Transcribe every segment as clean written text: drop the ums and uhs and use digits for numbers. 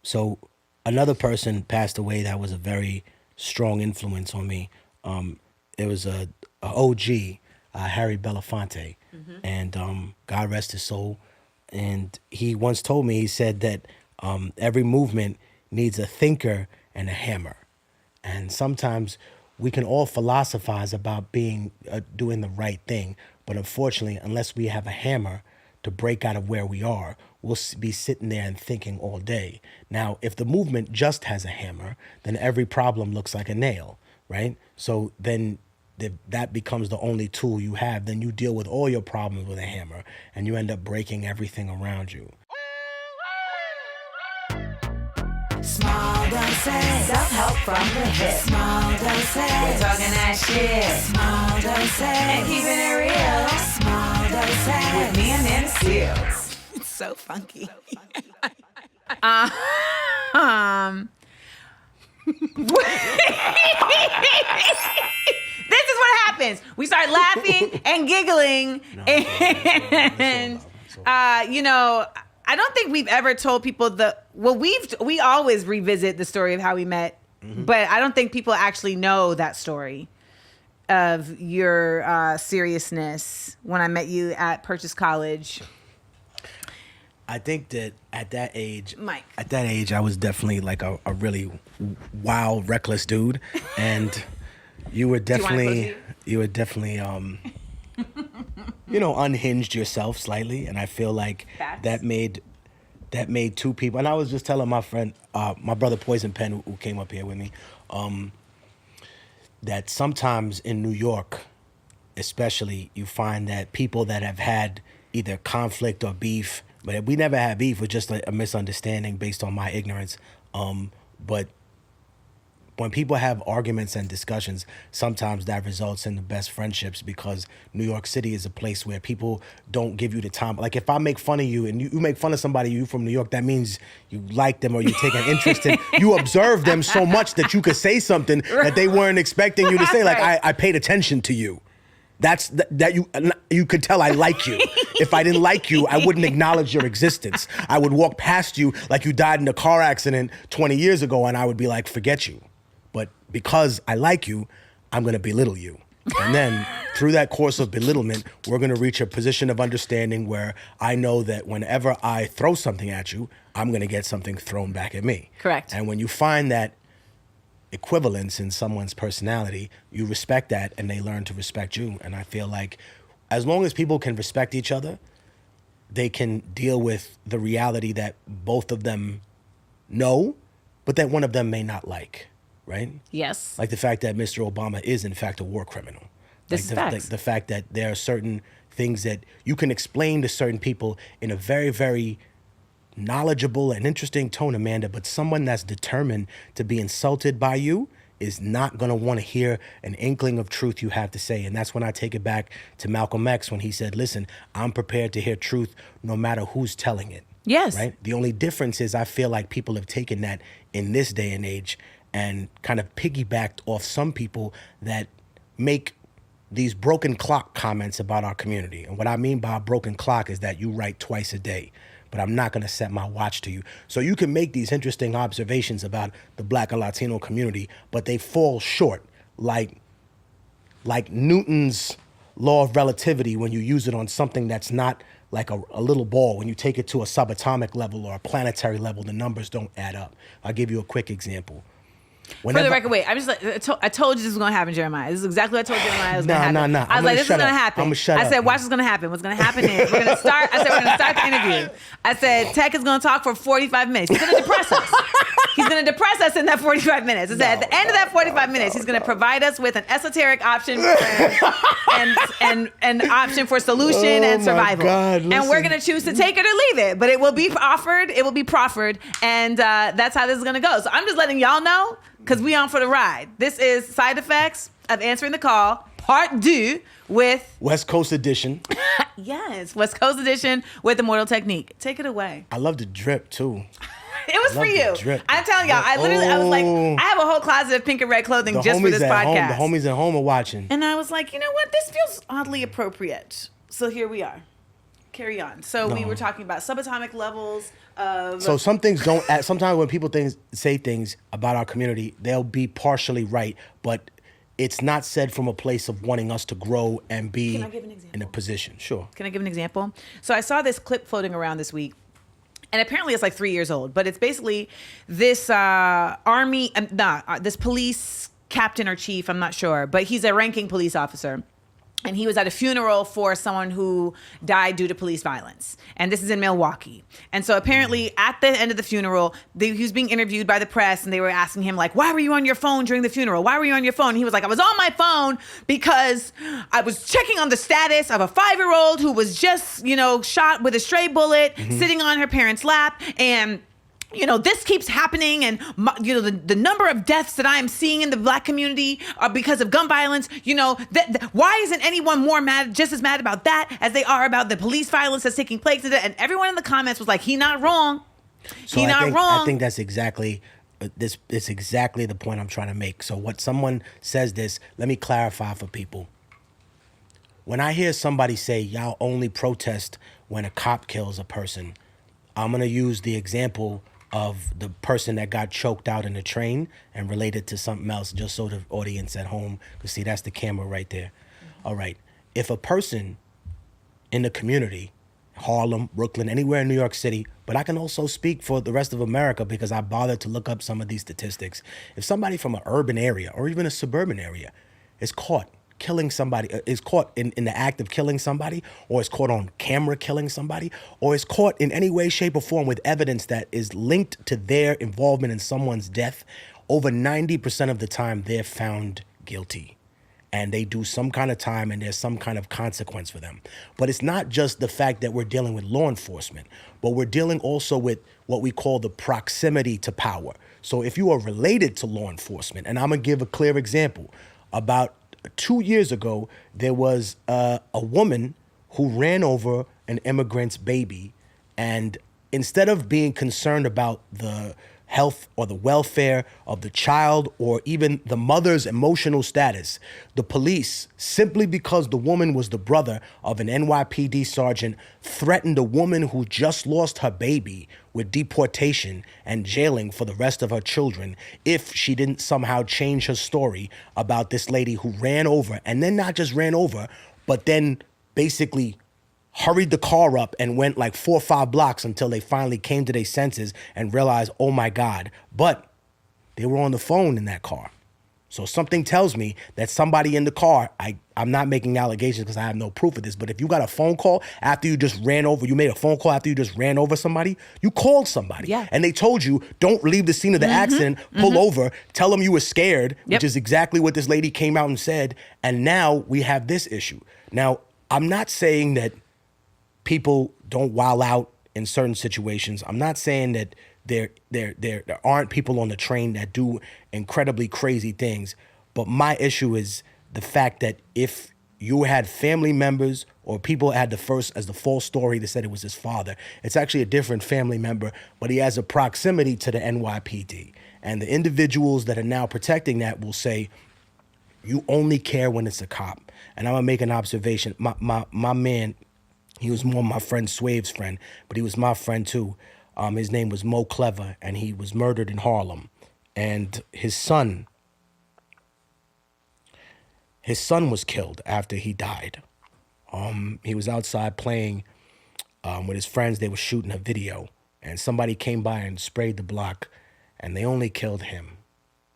So another person passed away that was a very strong influence on me. It was a OG, Harry Belafonte, and God rest his soul. And he once told me, he said that every movement needs a thinker and a hammer. And sometimes we can all philosophize about being doing the right thing, but unfortunately, unless we have a hammer to break out of where we are, we'll be sitting there and thinking all day. Now, if the movement just has a hammer, then every problem looks like a nail, right? So then that becomes the only tool you have. Then you deal with all your problems with a hammer, and you end up breaking everything around you. Small doses. Self-help from the hip. Small doses. We're talking that shit. Small doses. And keeping it real. Small doses. With me and them seals. It's so funky. This is what happens. We start laughing and giggling. And, you know, I don't think we've ever told people we always revisit the story of how we met, but I don't think people actually know that story of your seriousness when I met you at Purchase College. I think that at that age, Mike. I was definitely like a really wild, reckless dude, and you were definitely, unhinged yourself slightly, and I feel like that made two people. And I was just telling my friend, my brother Poison Pen, who came up here with me, that sometimes in New York, especially, you find that people that have had either conflict or beef. But we never had beef. It was just a misunderstanding based on my ignorance. But when people have arguments and discussions, sometimes that results in the best friendships, because New York City is a place where people don't give you the time. Like if I make fun of you and you make fun of somebody, you from New York, that means you like them or you take an interest in, you observe them so much that you could say something that they weren't expecting you to say. Like, I paid attention to you. That's that you could tell I like you. If I didn't like you, I wouldn't acknowledge your existence. I would walk past you like you died in a car accident 20 years ago, and I would be like, forget you. But because I like you, I'm gonna belittle you. And then through that course of belittlement, we're gonna reach a position of understanding where I know that whenever I throw something at you, I'm gonna get something thrown back at me. Correct. And when you find that equivalence in someone's personality, you respect that and they learn to respect you. And I feel like as long as people can respect each other, they can deal with the reality that both of them know, but that one of them may not like, right? Yes. Like the fact that Mr. Obama is in fact a war criminal. This is facts. The fact that there are certain things that you can explain to certain people in a very, very knowledgeable and interesting tone, Amanda, but someone that's determined to be insulted by you is not going to want to hear an inkling of truth you have to say. And that's when I take it back to Malcolm X when he said, listen, I'm prepared to hear truth no matter who's telling it. Yes. Right? The only difference is I feel like people have taken that in this day and age and kind of piggybacked off some people that make these broken clock comments about our community. And what I mean by a broken clock is that you write twice a day, but I'm not going to set my watch to you. So you can make these interesting observations about the Black and Latino community, but they fall short, like Newton's law of relativity when you use it on something that's not like a little ball. When you take it to a subatomic level or a planetary level, the numbers don't add up. I'll give you a quick example. For the record, wait, I told you this was going to happen, Jeremiah. This is exactly what I told Jeremiah was going to happen. Nah. I was like, this is going to happen. I'm going to shut up. I said, watch what's going to happen. What's going to happen is we're going to start the interview. I said, Tech is going to talk for 45 minutes. He's going to depress us. He's going to depress us in that 45 minutes. I said, at the end of that 45 minutes, he's going to provide us with an esoteric option and option for solution and survival. God, and we're going to choose to take it or leave it. But it will be offered. It will be proffered. And that's how this is going to go. So I'm just letting y'all know, because we on for the ride. This is Side Effects of Answering the Call, Part 2 with... West Coast Edition. Yes, West Coast Edition with Immortal Technique. Take it away. I love the drip, too. It was for you. I'm telling y'all, I was like, I have a whole closet of pink and red clothing just for this podcast. The homies at home are watching. And I was like, you know what? This feels oddly appropriate. So here we are. carry on. So we were talking about subatomic levels of. So some things don't. Sometimes when people say things about our community, they'll be partially right, but it's not said from a place of wanting us to grow and be in a position. Sure. Can I give an example? So I saw this clip floating around this week. And apparently it's like 3 years old, but it's basically this this police captain or chief, I'm not sure, but he's a ranking police officer. And he was at a funeral for someone who died due to police violence. And this is in Milwaukee. And so apparently at the end of the funeral, he was being interviewed by the press and they were asking him like, why were you on your phone during the funeral? Why were you on your phone? And he was like, I was on my phone because I was checking on the status of a 5-year-old who was just, shot with a stray bullet sitting on her parents' lap. And this keeps happening, and the number of deaths that I am seeing in the Black community are because of gun violence. Why isn't anyone just as mad about that as they are about the police violence that's taking place? And everyone in the comments was like, "He not wrong. So I think that's exactly it's exactly the point I'm trying to make. So what someone says this, let me clarify for people. When I hear somebody say y'all only protest when a cop kills a person, I'm gonna use the example of the person that got choked out in the train and related to something else, just so the audience at home can see. That's the camera right there. All right. If a person in the community, Harlem, Brooklyn, anywhere in New York City, but I can also speak for the rest of America because I bothered to look up some of these statistics. If somebody from an urban area or even a suburban area is caught killing somebody, is caught in the act of killing somebody, or is caught on camera killing somebody, or is caught in any way, shape, or form with evidence that is linked to their involvement in someone's death, over 90% of the time they're found guilty. And they do some kind of time and there's some kind of consequence for them. But it's not just the fact that we're dealing with law enforcement, but we're dealing also with what we call the proximity to power. So if you are related to law enforcement, and I'm gonna give a clear example, about 2 years ago, there was a woman who ran over an immigrant's baby, and instead of being concerned about the health or the welfare of the child or even the mother's emotional status, the police, simply because the woman was the brother of an NYPD sergeant, threatened a woman who just lost her baby with deportation and jailing for the rest of her children if she didn't somehow change her story about this lady who ran over, and then not just ran over, but then basically hurried the car up and went like 4 or 5 blocks until they finally came to their senses and realized, oh my God. But they were on the phone in that car. So something tells me that somebody in the car, I'm not making allegations because I have no proof of this, but if you got a phone call after you just ran over, you made a phone call after you just ran over somebody, you called somebody. Yeah. And they told you, don't leave the scene of the accident, pull over, tell them you were scared, which is exactly what this lady came out and said. And now we have this issue. Now, I'm not saying that people don't wild out in certain situations. I'm not saying that there aren't people on the train that do incredibly crazy things, but my issue is the fact that if you had family members or people had the false story that said it was his father, it's actually a different family member, but he has a proximity to the NYPD. And the individuals that are now protecting that will say, you only care when it's a cop. And I'm gonna make an observation. My man, he was more my friend Swave's friend, but he was my friend too. His name was Mo Clever, and he was murdered in Harlem. And his son was killed after he died. He was outside playing with his friends. They were shooting a video, and somebody came by and sprayed the block, and they only killed him.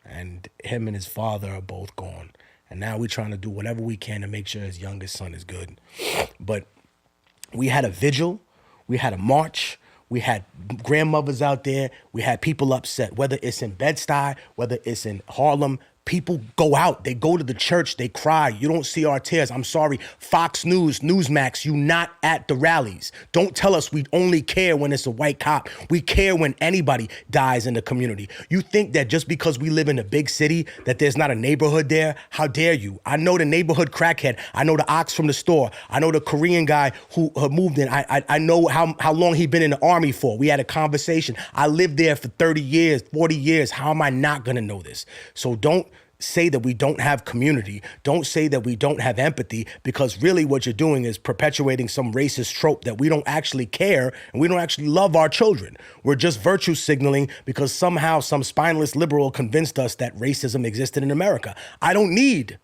And him and his father are both gone. And now we're trying to do whatever we can to make sure his youngest son is good. But we had a vigil, we had a march, we had grandmothers out there, we had people upset, whether it's in Bed-Stuy, whether it's in Harlem. People go out, they go to the church, they cry. You don't see our tears. I'm sorry, Fox News, Newsmax, you not at the rallies. Don't tell us we only care when it's a white cop. We care when anybody dies in the community. You think that just because we live in a big city that there's not a neighborhood there? How dare you? I know the neighborhood crackhead. I know the ox from the store. I know the Korean guy who moved in. I know how long he been in the army for. We had a conversation. I lived there for 30 years, 40 years. How am I not gonna know this? So don't say that we don't have community. Don't say that we don't have empathy, because really what you're doing is perpetuating some racist trope that we don't actually care and we don't actually love our children. We're just virtue signaling because somehow some spineless liberal convinced us that racism existed in America. I don't need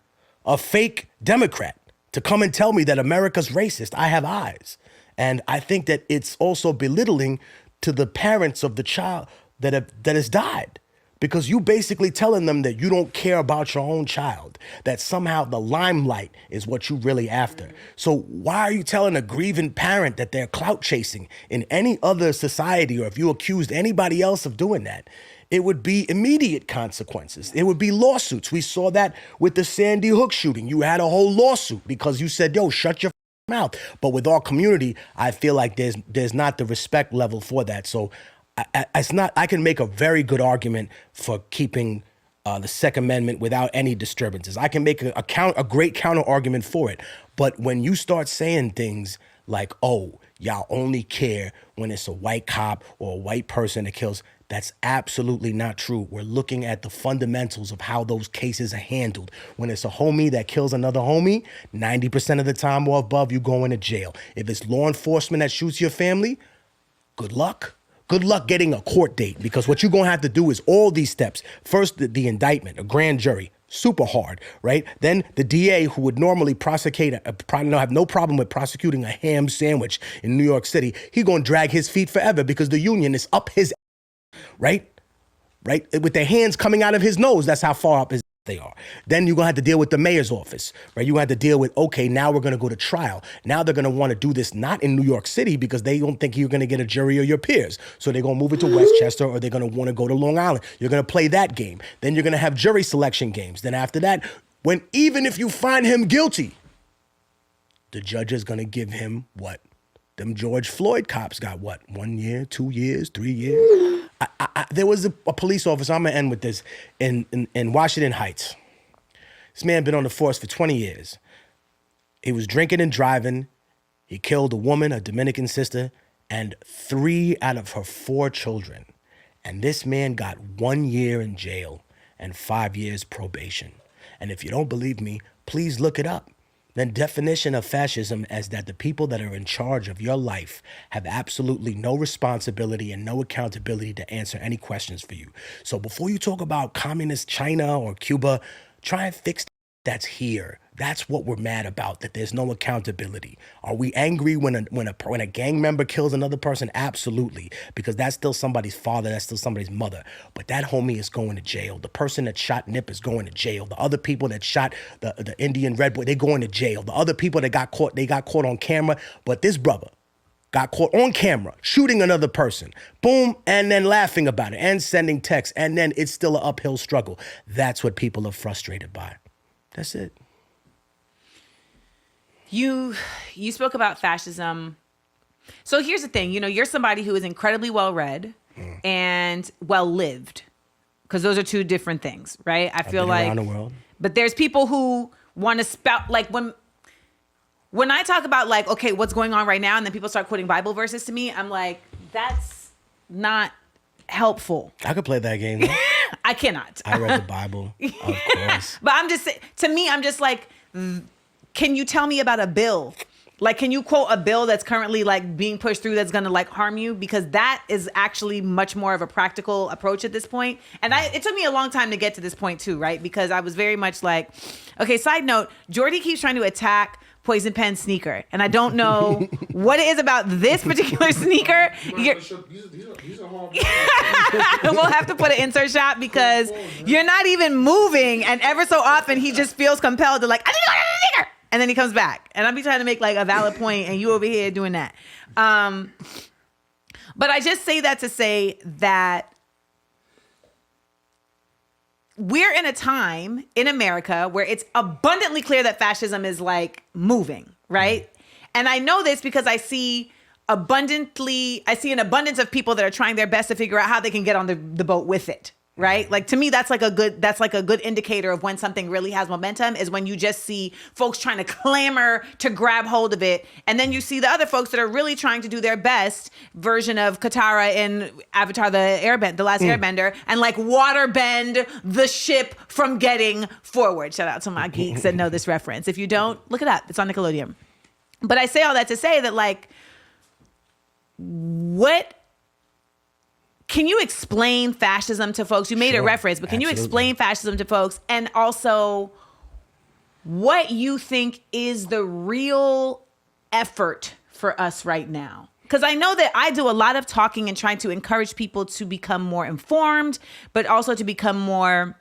a fake Democrat to come and tell me that America's racist. I have eyes. And I think that it's also belittling to the parents of the child that has died. Because you basically telling them that you don't care about your own child, that somehow the limelight is what you really after. So why are you telling a grieving parent that they're clout chasing in any other society, or if you accused anybody else of doing that? It would be immediate consequences. It would be lawsuits. We saw that with the Sandy Hook shooting. You had a whole lawsuit because you said, yo, shut your mouth. But with our community, I feel like there's not the respect level for that. So it's not. I can make a very good argument for keeping the Second Amendment without any disturbances. I can make a great counter argument for it. But when you start saying things like, "Oh, y'all only care when it's a white cop or a white person that kills," that's absolutely not true. We're looking at the fundamentals of how those cases are handled. When it's a homie that kills another homie, 90% of the time or above, you go into jail. If it's law enforcement that shoots your family, good luck. Good luck getting a court date, because what you're going to have to do is all these steps. First, the indictment, a grand jury, super hard, right? Then the DA, who would normally prosecute, probably have no problem with prosecuting a ham sandwich in New York City, he going to drag his feet forever because the union is up his, right? Right? With their hands coming out of his nose, that's how far up his they are. Then you're going to have to deal with the mayor's office, right? You're going to have to deal with, okay, now we're going to go to trial. Now they're going to want to do this not in New York City because they don't think you're going to get a jury or your peers. So they're going to move it to Westchester, or they're going to want to go to Long Island. You're going to play that game. Then you're going to have jury selection games. Then after that, even if you find him guilty, the judge is going to give him what? Them George Floyd cops got what? 1 year, 2 years, 3 years? There was a police officer, I'm going to end with this, in Washington Heights. This man been on the force for 20 years. He was drinking and driving. He killed a woman, a Dominican sister, and 3 out of her 4 children. And this man got 1 year in jail and 5 years probation. And if you don't believe me, please look it up. The definition of fascism is that the people that are in charge of your life have absolutely no responsibility and no accountability to answer any questions for you. So before you talk about communist China or Cuba, try and fix that's here. That's what we're mad about, that there's no accountability. Are we angry when a gang member kills another person? Absolutely, because that's still somebody's father, that's still somebody's mother. But that homie is going to jail. The person that shot Nip is going to jail. The other people that shot the Indian Red Boy, they're going to jail. The other people that got caught, they got caught on camera. But this brother got caught on camera shooting another person. Boom, and then laughing about it and sending texts, and then it's still an uphill struggle. That's what people are frustrated by. That's it. You spoke about fascism. So here's the thing, you're somebody who is incredibly well-read and well-lived, because those are two different things, right? I feel like, around the world. But there's people who want to spout, like when I talk about like, okay, what's going on right now, and then people start quoting Bible verses to me, I'm like, that's not helpful. I could play that game. Though. I cannot. I read the Bible, of course. But I'm just like, can you tell me about a bill? Like, can you quote a bill that's currently like being pushed through that's going to like harm you? Because that is actually much more of a practical approach at this point. And it took me a long time to get to this point too, right? Because I was very much like, okay, side note, Jordy keeps trying to attack Poison Pen sneaker. And I don't know what it is about this particular sneaker. These are hard. We'll have to put an insert shot because you're not even moving. And ever so often he just feels compelled to like, I need to go to the sneaker. And then he comes back. And I'll be trying to make like a valid point and you over here doing that. But I just say that to say that we're in a time in America where it's abundantly clear that fascism is like moving, right? And I know this because I see an abundance of people that are trying their best to figure out how they can get on the boat with it, right? Like to me, that's like a good indicator of when something really has momentum is when you just see folks trying to clamor to grab hold of it. And then you see the other folks that are really trying to do their best version of Katara in Avatar, the Last Airbender, and like water bend the ship from getting forward. Shout out to my geeks that know this reference. If you don't, look it up. It's on Nickelodeon. But I say all that to say that like, can you explain fascism to folks? You made a reference, but can you explain fascism to folks? And also what you think is the real effort for us right now? Because I know that I do a lot of talking and trying to encourage people to become more informed, but also to become more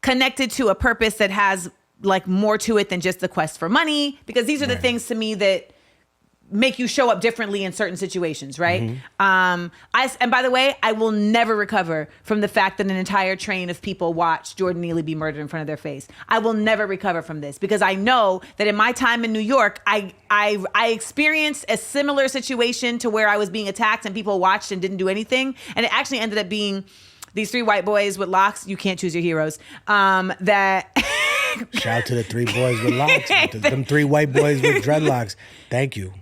connected to a purpose that has like more to it than just the quest for money. Because these are the things to me that make you show up differently in certain situations, right? And by the way, I will never recover from the fact that an entire train of people watched Jordan Neely be murdered in front of their face. I will never recover from this because I know that in my time in New York, I experienced a similar situation to where I was being attacked and people watched and didn't do anything. And it actually ended up being these 3 white boys with locks. You can't choose your heroes. That shout out to the 3 boys with locks. Them 3 white boys with dreadlocks. Thank you.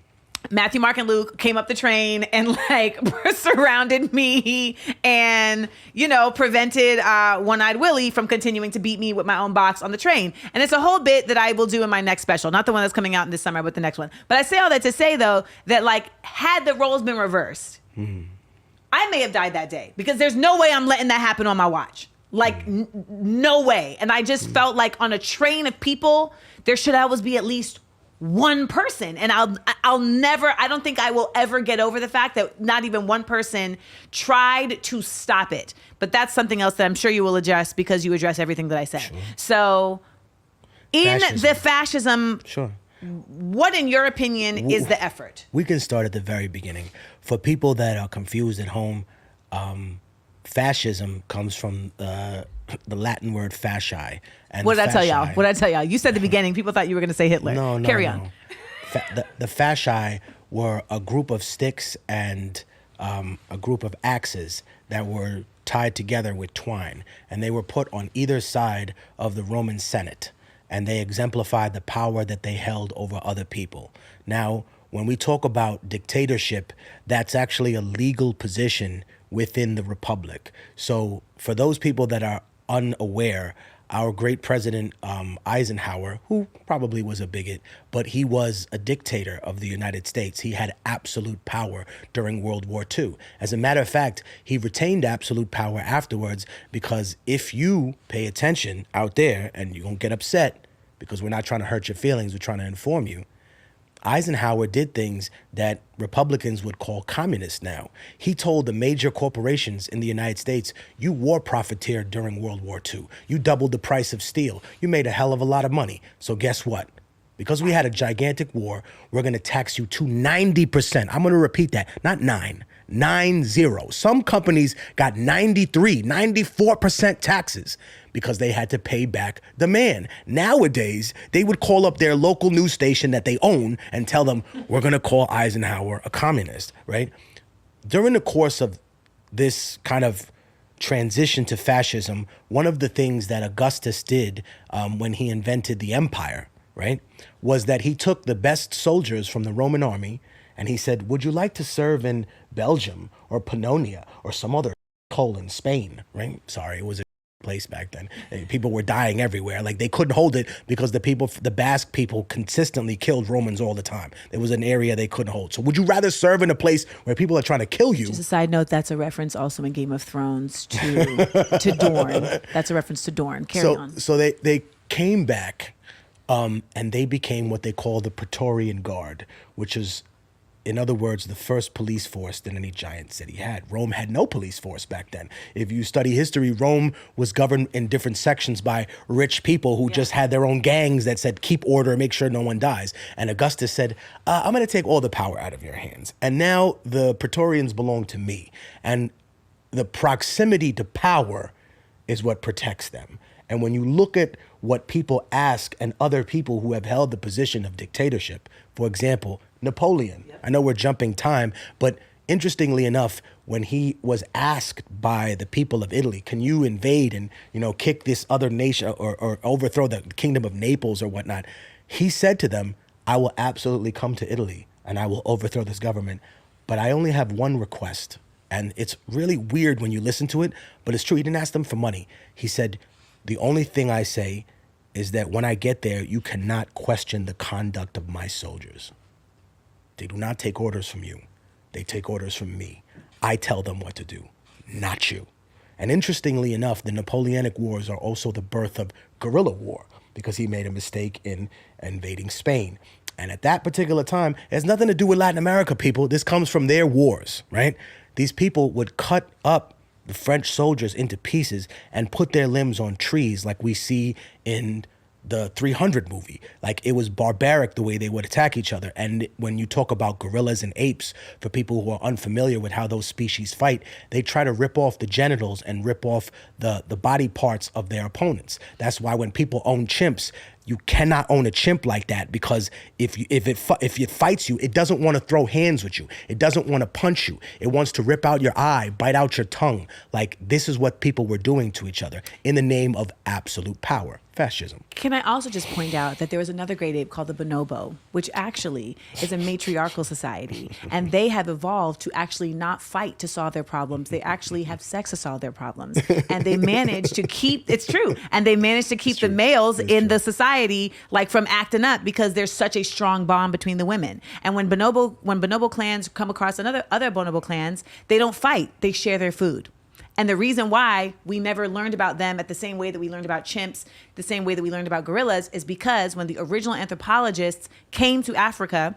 Matthew, Mark, and Luke came up the train and like surrounded me and, you know, prevented One-Eyed Willie from continuing to beat me with my own box on the train. And it's a whole bit that I will do in my next special, not the one that's coming out in this summer, but the next one. But I say all that to say, though, that like had the roles been reversed, I may have died that day because there's no way I'm letting that happen on my watch. Like, no way. And I just felt like on a train of people, there should always be at least one person. And I'll never, I don't think I will ever get over the fact that not even one person tried to stop it. But that's something else that I'm sure you will address because you address everything that I said. Sure. So in the fascism, what in your opinion is the effort? We can start at the very beginning. For people that are confused at home, fascism comes from the Latin word fasci. And what did I tell y'all? What did I tell y'all? You said the beginning. People thought you were going to say Hitler. No. Carry on. The fasci were a group of sticks and a group of axes that were tied together with twine. And they were put on either side of the Roman Senate. And they exemplified the power that they held over other people. Now, when we talk about dictatorship, that's actually a legal position within the republic. So for those people that are unaware, our great president Eisenhower, who probably was a bigot, but he was a dictator of the United States. He had absolute power during World War II. As a matter of fact, he retained absolute power afterwards because if you pay attention out there, and you're gonna get upset because we're not trying to hurt your feelings, we're trying to inform you, Eisenhower did things that Republicans would call communist now. He told the major corporations in the United States, you war profiteered during World War II. You doubled the price of steel. You made a hell of a lot of money. So guess what? Because we had a gigantic war, we're going to tax you to 90%. I'm going to repeat that, not 90. Some companies got 93, 94% taxes because they had to pay back the man. Nowadays, they would call up their local news station that they own and tell them, we're going to call Eisenhower a communist, right? During the course of this kind of transition to fascism, one of the things that Augustus did when he invented the empire, right, was that he took the best soldiers from the Roman army and he said, would you like to serve in Belgium or Pannonia or some other hole in Spain, right? Sorry, it was a place back then. People were dying everywhere. Like they couldn't hold it because the Basque people consistently killed Romans all the time. There was an area they couldn't hold. So would you rather serve in a place where people are trying to kill you? Just a side note, that's a reference also in Game of Thrones to Dorne. That's a reference to Dorne. Carry on. So they came back and they became what they call the Praetorian Guard, which is, in other words, the first police force that any giant city had. Rome had no police force back then. If you study history, Rome was governed in different sections by rich people who just had their own gangs that said, keep order and make sure no one dies. And Augustus said, I'm going to take all the power out of your hands. And now the Praetorians belong to me. And the proximity to power is what protects them. And when you look at what people ask and other people who have held the position of dictatorship, for example, Napoleon. I know we're jumping time, but interestingly enough, when he was asked by the people of Italy, can you invade and, kick this other nation or overthrow the kingdom of Naples or whatnot? He said to them, I will absolutely come to Italy and I will overthrow this government. But I only have one request. And it's really weird when you listen to it, but it's true. He didn't ask them for money. He said, the only thing I say is that when I get there, you cannot question the conduct of my soldiers. They do not take orders from you. They take orders from me. I tell them what to do, not you. And interestingly enough, the Napoleonic Wars are also the birth of guerrilla war because he made a mistake in invading Spain. And at that particular time, it has nothing to do with Latin America, people. This comes from their wars, right? These people would cut up the French soldiers into pieces and put their limbs on trees like we see in the 300 movie. Like, it was barbaric the way they would attack each other. And when you talk about gorillas and apes, for people who are unfamiliar with how those species fight, they try to rip off the genitals and rip off the body parts of their opponents. That's why when people own chimps, you cannot own a chimp like that, because if it fights you, it doesn't want to throw hands with you. It doesn't want to punch you. It wants to rip out your eye, bite out your tongue. Like, this is what people were doing to each other in the name of absolute power. Fascism. Can I also just point out that there was another great ape called the bonobo, which actually is a matriarchal society, and they have evolved to actually not fight to solve their problems. They actually have sex to solve their problems, and they managed to keep. It's true, and they managed to keep the males in the society like from acting up because there's such a strong bond between the women. And when bonobo clans come across other bonobo clans, they don't fight. They share their food. And the reason why we never learned about them at the same way that we learned about chimps, the same way that we learned about gorillas, is because when the original anthropologists came to Africa,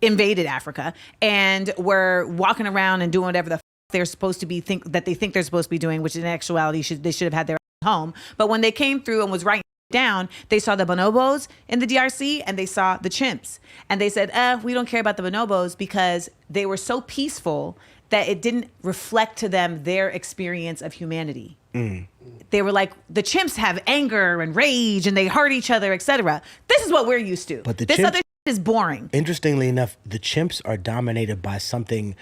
invaded Africa, and were walking around and doing whatever the they're supposed to be they think they're supposed to be doing, which in actuality they should have had their home. But when they came through and was writing down, they saw the bonobos in the DRC and they saw the chimps. And they said, we don't care about the bonobos because they were so peaceful that it didn't reflect to them their experience of humanity. They were like, the chimps have anger and rage and they hurt each other, etc. This is what we're used to. But this other is boring. Interestingly enough, the chimps are dominated by something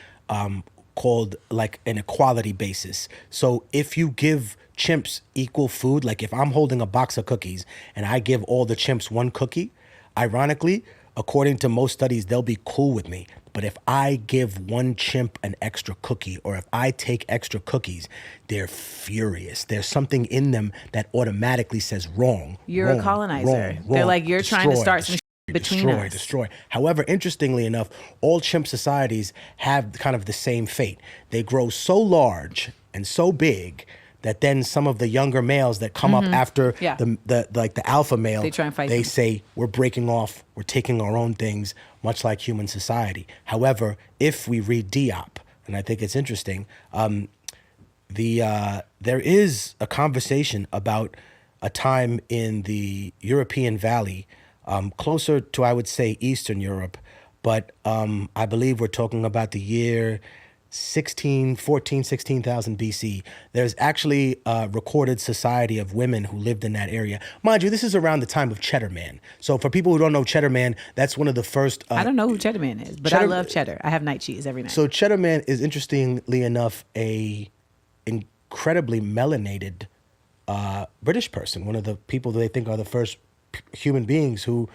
called like an equality basis. So if you give chimps equal food, like if I'm holding a box of cookies and I give all the chimps one cookie, ironically, according to most studies, they'll be cool with me. But if I give one chimp an extra cookie, or if I take extra cookies, they're furious. There's something in them that automatically says wrong. You're a colonizer. They're like, you're trying to start some between us. Destroy. However, interestingly enough, all chimp societies have kind of the same fate. They grow so large and so big that then some of the younger males that come up after the alpha male, they try and fight they them. say, we're breaking off, we're taking our own things, much like human society. However, if we read Diop, and I think it's interesting, there is a conversation about a time in the European Valley, closer to, I would say, Eastern Europe, but I believe we're talking about the year 16,000 BC. There's actually a recorded society of women who lived in that area. Mind you, this is around the time of Cheddar Man. So for people who don't know Cheddar Man, that's one of the first... I don't know who Cheddar Man is, but I love cheddar. I have night cheese every night. So Cheddar Man is, interestingly enough, a incredibly melanated British person, one of the people that they think are the first human beings who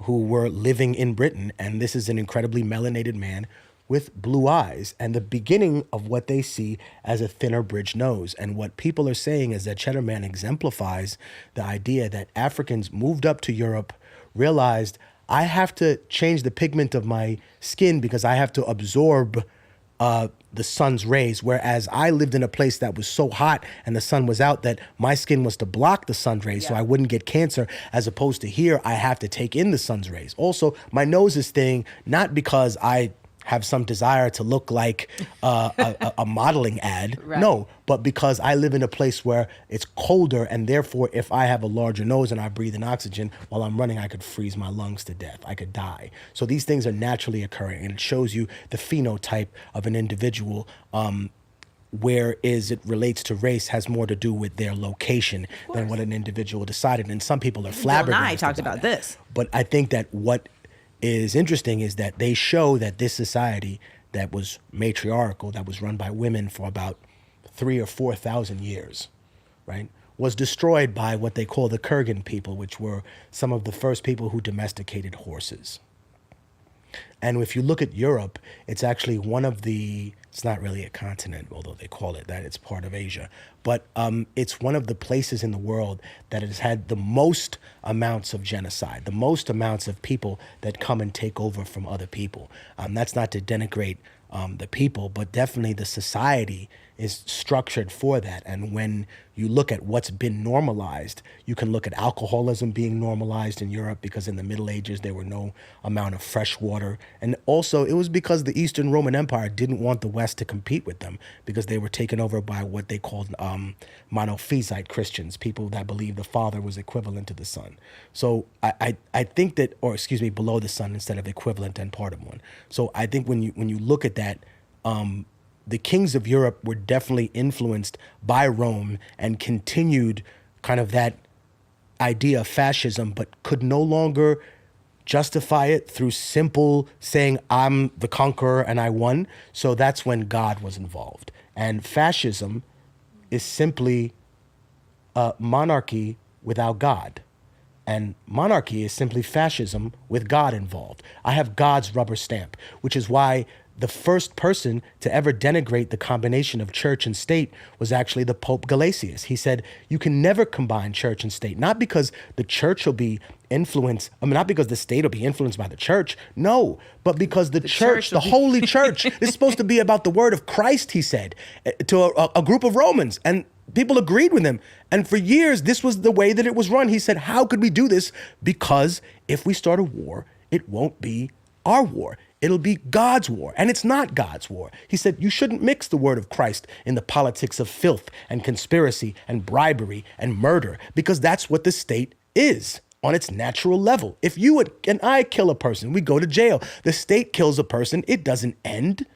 were living in Britain. And this is an incredibly melanated man with blue eyes, and the beginning of what they see as a thinner bridge nose. And what people are saying is that Cheddar Man exemplifies the idea that Africans moved up to Europe, realized, I have to change the pigment of my skin because I have to absorb the sun's rays, whereas I lived in a place that was so hot and the sun was out that my skin was to block the sun's rays so I wouldn't get cancer, as opposed to here, I have to take in the sun's rays. Also, my nose is thin, not because I have some desire to look like a modeling ad. Right. No, but because I live in a place where it's colder, and therefore if I have a larger nose and I breathe in oxygen while I'm running, I could freeze my lungs to death. I could die. So these things are naturally occurring, and it shows you the phenotype of an individual, whereas it relates to race has more to do with their location than what an individual decided. And some people are flabbergasted. Bill Nye talked about this. But I think that what is interesting is that they show that this society that was matriarchal, that was run by women for about 3,000 or 4,000 years, right, was destroyed by what they call the Kurgan people, which were some of the first people who domesticated horses. And if you look at Europe, it's actually it's not really a continent, although they call it that, it's part of Asia, but it's one of the places in the world that has had the most amounts of genocide, the most amounts of people that come and take over from other people. That's not to denigrate the people, but definitely the society is structured for that. And when you look at what's been normalized, you can look at alcoholism being normalized in Europe, because in the Middle Ages there were no amount of fresh water. And also it was because the Eastern Roman Empire didn't want the West to compete with them, because they were taken over by what they called monophysite Christians, people that believed the Father was equivalent to the Son. So I think that, or excuse me, below the Son instead of equivalent and part of one. So I think when you look at that, the kings of Europe were definitely influenced by Rome and continued kind of that idea of fascism, but could no longer justify it through simple saying, I'm the conqueror and I won. So that's when God was involved. And fascism is simply monarchy without God. And monarchy is simply fascism with God involved. I have God's rubber stamp, which is why the first person to ever denigrate the combination of church and state was actually the Pope Gelasius. He said, you can never combine church and state, not because the church will be influenced, not because the state will be influenced by the church, no, but because the church, the holy church, is supposed to be about the word of Christ, he said, to a group of Romans. And people agreed with him. And for years, this was the way that it was run. He said, how could we do this? Because if we start a war, it won't be our war. It'll be God's war, and it's not God's war. He said, you shouldn't mix the word of Christ in the politics of filth and conspiracy and bribery and murder, because that's what the state is on its natural level. If you and I kill a person, we go to jail. The state kills a person, it doesn't end,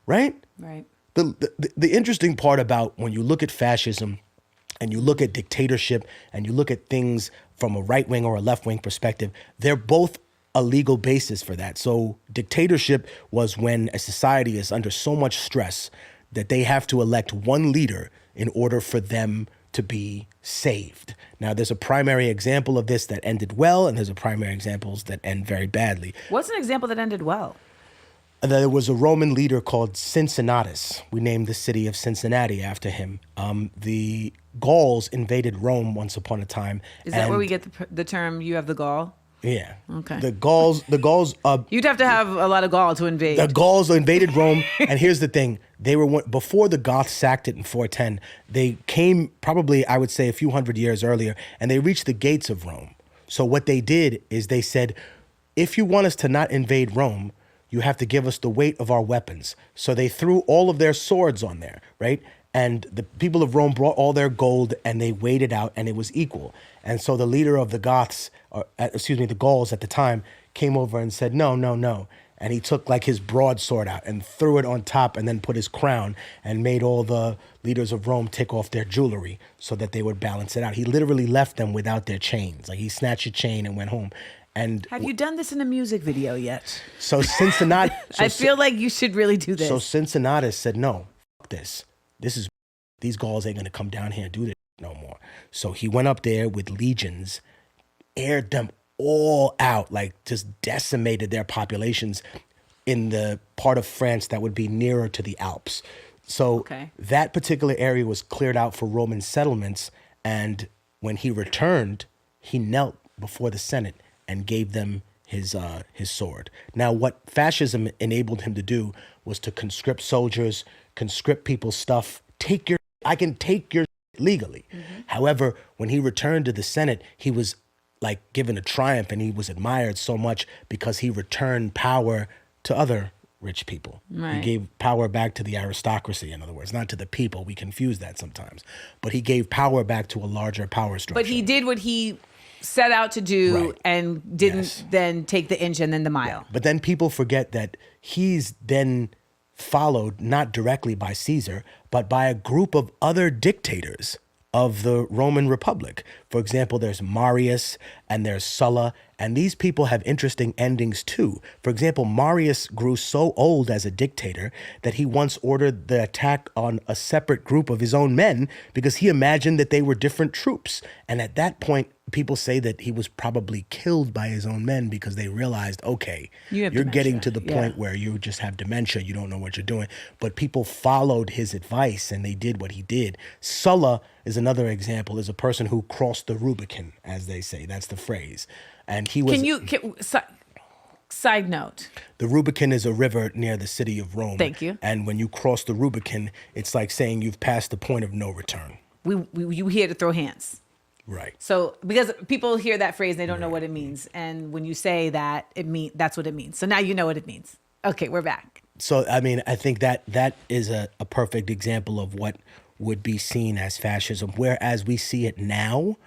right? Right. The interesting part about when you look at fascism and you look at dictatorship and you look at things from a right wing or a left wing perspective, they're both a legal basis for that. So dictatorship was when a society is under so much stress that they have to elect one leader in order for them to be saved. Now, there's a primary example of this that ended well, and there's a primary examples that end very badly. What's an example that ended well? There was a Roman leader called Cincinnatus. We named the city of Cincinnati after him. The Gauls invaded Rome once upon a time. Is that where we get the term, you have the gall? Yeah. Okay. The Gauls. You'd have to have a lot of gall to invade. The Gauls invaded Rome, and here's the thing: they were before the Goths sacked it in 410. They came probably, I would say, a few hundred years earlier, and they reached the gates of Rome. So what they did is they said, if you want us to not invade Rome, you have to give us the weight of our weapons. So they threw all of their swords on there, right? And the people of Rome brought all their gold and they weighed it out and it was equal. And so the leader of the the Gauls at the time came over and said, no, no, no. And he took like his broadsword out and threw it on top and then put his crown and made all the leaders of Rome take off their jewelry so that they would balance it out. He literally left them without their chains. Like he snatched a chain and went home. And have you done this in a music video yet? So Cincinnati. I feel like you should really do this. So Cincinnatus said, no, fuck this. These Gauls ain't gonna come down here and do this no more. So he went up there with legions, aired them all out, like just decimated their populations in the part of France that would be nearer to the Alps. So that particular area was cleared out for Roman settlements. And when he returned, he knelt before the Senate and gave them his sword. Now, what fascism enabled him to do was to conscript soldiers, conscript people's stuff, I can take your legally. Mm-hmm. However, when he returned to the Senate, he was like given a triumph and he was admired so much because he returned power to other rich people. Right. He gave power back to the aristocracy, in other words, not to the people. We confuse that sometimes. But he gave power back to a larger power structure. But he did what he set out to do and didn't then take the inch and then the mile. Right. But then people forget that he's then followed not directly by Caesar, but by a group of other dictators of the Roman Republic. For example, there's Marius and there's Sulla And these people have interesting endings too. For example, Marius grew so old as a dictator that he once ordered the attack on a separate group of his own men because he imagined that they were different troops. And at that point, people say that he was probably killed by his own men because they realized, okay, you're getting to the point where you just have dementia, you don't know what you're doing. But people followed his advice and they did what he did. Sulla is another example, is a person who crossed the Rubicon, as they say. That's the phrase. And he was... Side note. The Rubicon is a river near the city of Rome. Thank you. And when you cross the Rubicon, it's like saying you've passed the point of no return. You here to throw hands. Right. So because people hear that phrase, they don't know what it means. And when you say that, that's what it means. So now you know what it means. Okay, we're back. So, I mean, I think that is a perfect example of what would be seen as fascism. Whereas we see it now,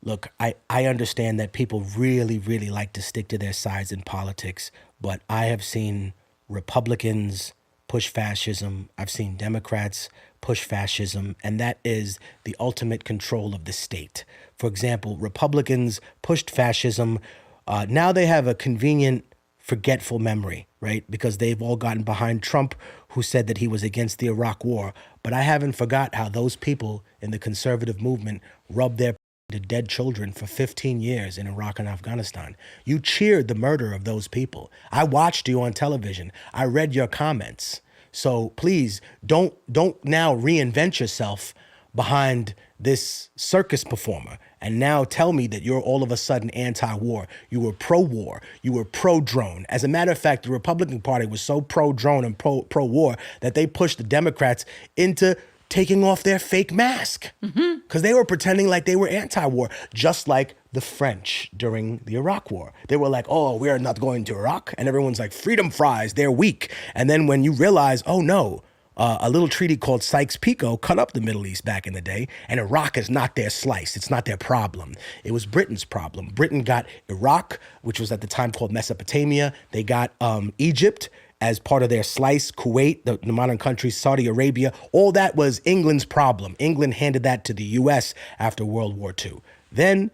look, I understand that people really, really like to stick to their sides in politics, but I have seen Republicans push fascism. I've seen Democrats push fascism, and that is the ultimate control of the state. For example, Republicans pushed fascism. Now they have a convenient, forgetful memory, right? Because they've all gotten behind Trump, who said that he was against the Iraq War. But I haven't forgot how those people in the conservative movement rubbed their to dead children for 15 years in Iraq and Afghanistan. You cheered the murder of those people. I watched you on television. I read your comments. So please don't now reinvent yourself behind this circus performer and now tell me that you're all of a sudden anti-war. You were pro-war. You were pro-drone. As a matter of fact, the Republican Party was so pro-drone and pro-war that they pushed the Democrats into taking off their fake mask because they were pretending like they were anti-war, just like the French during the Iraq War. They were like, oh, we're not going to Iraq. And everyone's like, freedom fries, they're weak. And then when you realize, oh no, a little treaty called Sykes-Picot cut up the Middle East back in the day, and Iraq is not their slice. It's not their problem. It was Britain's problem. Britain got Iraq, which was at the time called Mesopotamia. They got Egypt as part of their slice, Kuwait, the modern countries, Saudi Arabia. All that was England's problem. England handed that to the U.S. after World War II. Then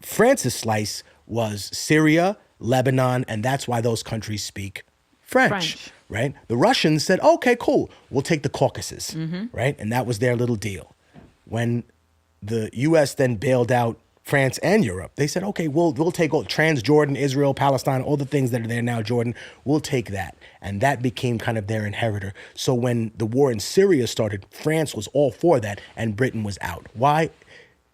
France's slice was Syria, Lebanon, and that's why those countries speak French. Right? The Russians said, okay, cool, we'll take the Caucasus, right? And that was their little deal. When the U.S. then bailed out France and Europe, they said, okay, we'll take all Transjordan, Israel, Palestine, all the things that are there now, Jordan, we'll take that. And that became kind of their inheritor. So when the war in Syria started, France was all for that and Britain was out. Why?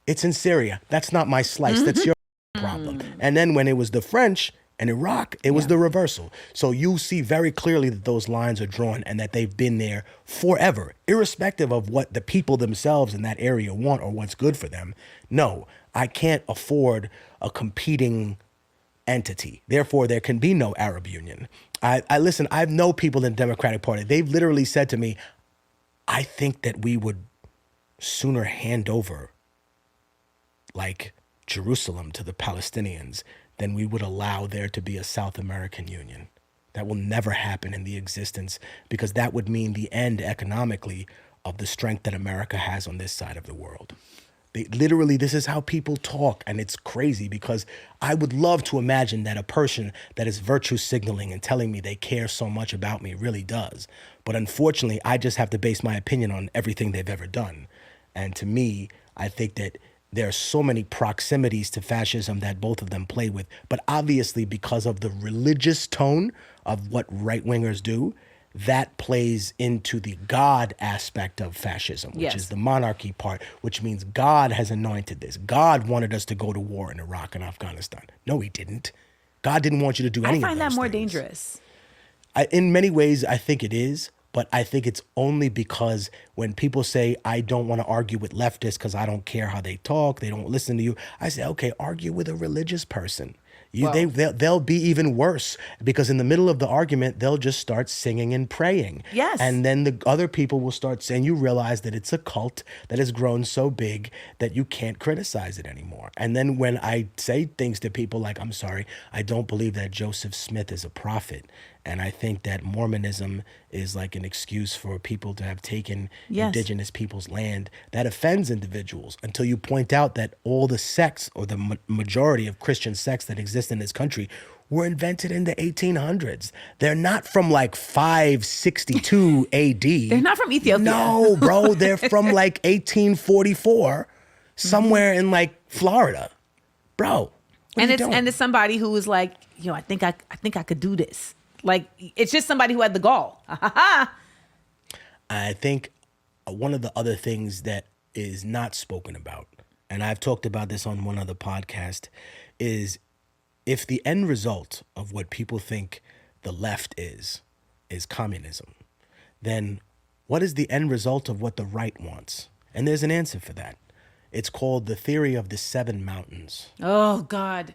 It's in Syria. That's not my slice. That's your problem. And then when it was the French and Iraq, it was the reversal. So you see very clearly that those lines are drawn and that they've been there forever, irrespective of what the people themselves in that area want or what's good for them. No, I can't afford a competing entity. Therefore, there can be no Arab Union. I listen, I know people in the Democratic Party. They've literally said to me, I think that we would sooner hand over like Jerusalem to the Palestinians than we would allow there to be a South American Union. That will never happen in the existence because that would mean the end economically of the strength that America has on this side of the world. Literally, this is how people talk, and it's crazy because I would love to imagine that a person that is virtue signaling and telling me they care so much about me really does. But unfortunately, I just have to base my opinion on everything they've ever done. And to me, I think that there are so many proximities to fascism that both of them play with. But obviously, because of the religious tone of what right-wingers do, that plays into the God aspect of fascism, which is the monarchy part, which means God has anointed this. God wanted us to go to war in Iraq and Afghanistan. No, he didn't. God didn't want you to do any of those things. I find that more dangerous. In many ways, I think it is. But I think it's only because when people say, I don't want to argue with leftists because I don't care how they talk, they don't listen to you. I say, okay, argue with a religious person. They'll be even worse because in the middle of the argument, they'll just start singing and praying. Yes. And then the other people will start saying, you realize that it's a cult that has grown so big that you can't criticize it anymore. And then when I say things to people like, I'm sorry, I don't believe that Joseph Smith is a prophet. And I think that Mormonism is like an excuse for people to have taken Yes. indigenous people's land. That offends individuals until you point out that all the sects, or the majority of Christian sects that exist in this country, were invented in the 1800s. They're not from like 562 AD. They're not from Ethiopia. No, bro. They're from like 1844, somewhere in like Florida. Bro. And it's somebody who was like, I think I could do this. Like, it's just somebody who had the gall. I think one of the other things that is not spoken about, and I've talked about this on one other podcast, is if the end result of what people think the left is communism, then what is the end result of what the right wants? And there's an answer for that. It's called the theory of the 7 mountains. Oh, God.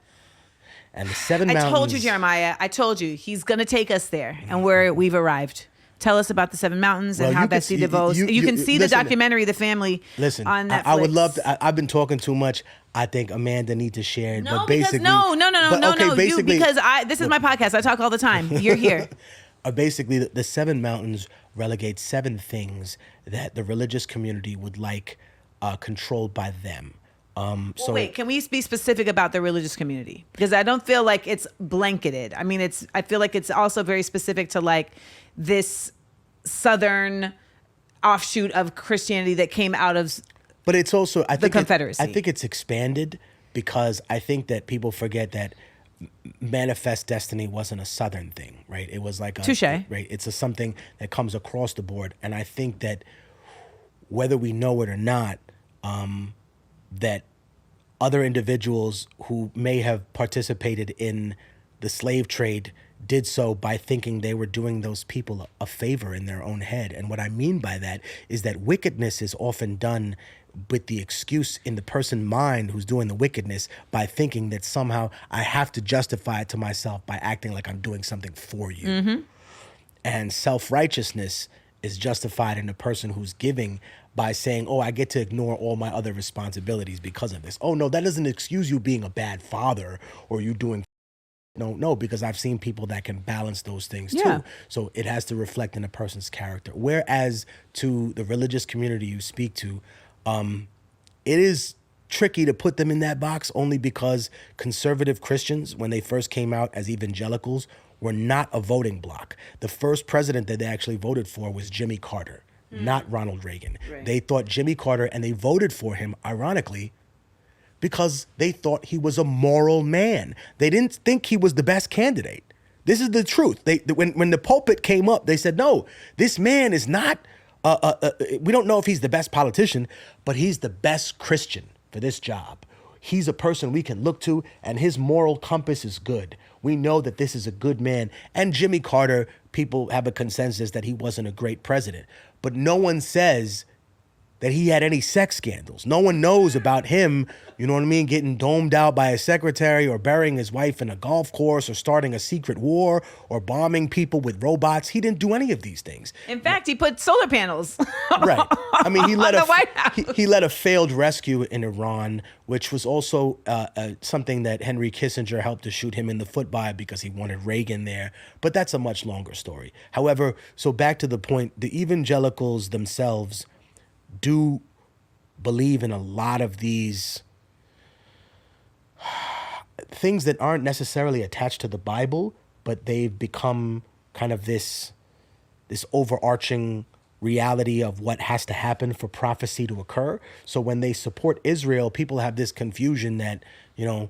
And the 7 mountains... I told you, Jeremiah. I told you. He's going to take us there. And we've arrived. Tell us about the 7 mountains and how Betsy DeVos... You can see the documentary, The Family, on Netflix. I would love to... I've been talking too much. I think Amanda needs to share it. No, but basically, no. Basically, this is my podcast. I talk all the time. You're here. Basically, the 7 mountains relegate 7 things that the religious community would like controlled by them. So wait, can we be specific about the religious community? Because I don't feel like it's blanketed. I mean, I feel like it's also very specific to like this southern offshoot of Christianity that came out of but it's also, I think Confederacy. I think it's expanded because I think that people forget that Manifest Destiny wasn't a southern thing, right? It was like Touché. Right? It's something that comes across the board. And I think that whether we know it or not, that other individuals who may have participated in the slave trade did so by thinking they were doing those people a favor in their own head. And what I mean by that is that wickedness is often done with the excuse in the person's mind who's doing the wickedness by thinking that somehow I have to justify it to myself by acting like I'm doing something for you. Mm-hmm. And self-righteousness is justified in the person who's giving by saying, oh, I get to ignore all my other responsibilities because of this. Oh, no, that doesn't excuse you being a bad father or you doing... No, because I've seen people that can balance those things too. So it has to reflect in a person's character. Whereas to the religious community you speak to, it is tricky to put them in that box only because conservative Christians, when they first came out as evangelicals, were not a voting bloc. The first president that they actually voted for was Jimmy Carter. Not Ronald Reagan. Right. They thought Jimmy Carter, and they voted for him, ironically, because they thought he was a moral man. They didn't think he was the best candidate. This is the truth. When the pulpit came up, they said, no, this man is not, we don't know if he's the best politician, but he's the best Christian for this job. He's a person we can look to, and his moral compass is good. We know that this is a good man. And Jimmy Carter, people have a consensus that he wasn't a great president. But no one says that he had any sex scandals. No one knows about him, you know what I mean, getting domed out by a secretary or burying his wife in a golf course or starting a secret war or bombing people with robots. He didn't do any of these things. In fact, he put solar panels. Right. I mean, he led the White House. He led a failed rescue in Iran, which was also something that Henry Kissinger helped to shoot him in the foot by because he wanted Reagan there. But that's a much longer story. However, so back to the point, the evangelicals themselves do believe in a lot of these things that aren't necessarily attached to the Bible, but they've become kind of this overarching reality of what has to happen for prophecy to occur. So when they support Israel, people have this confusion that, you know,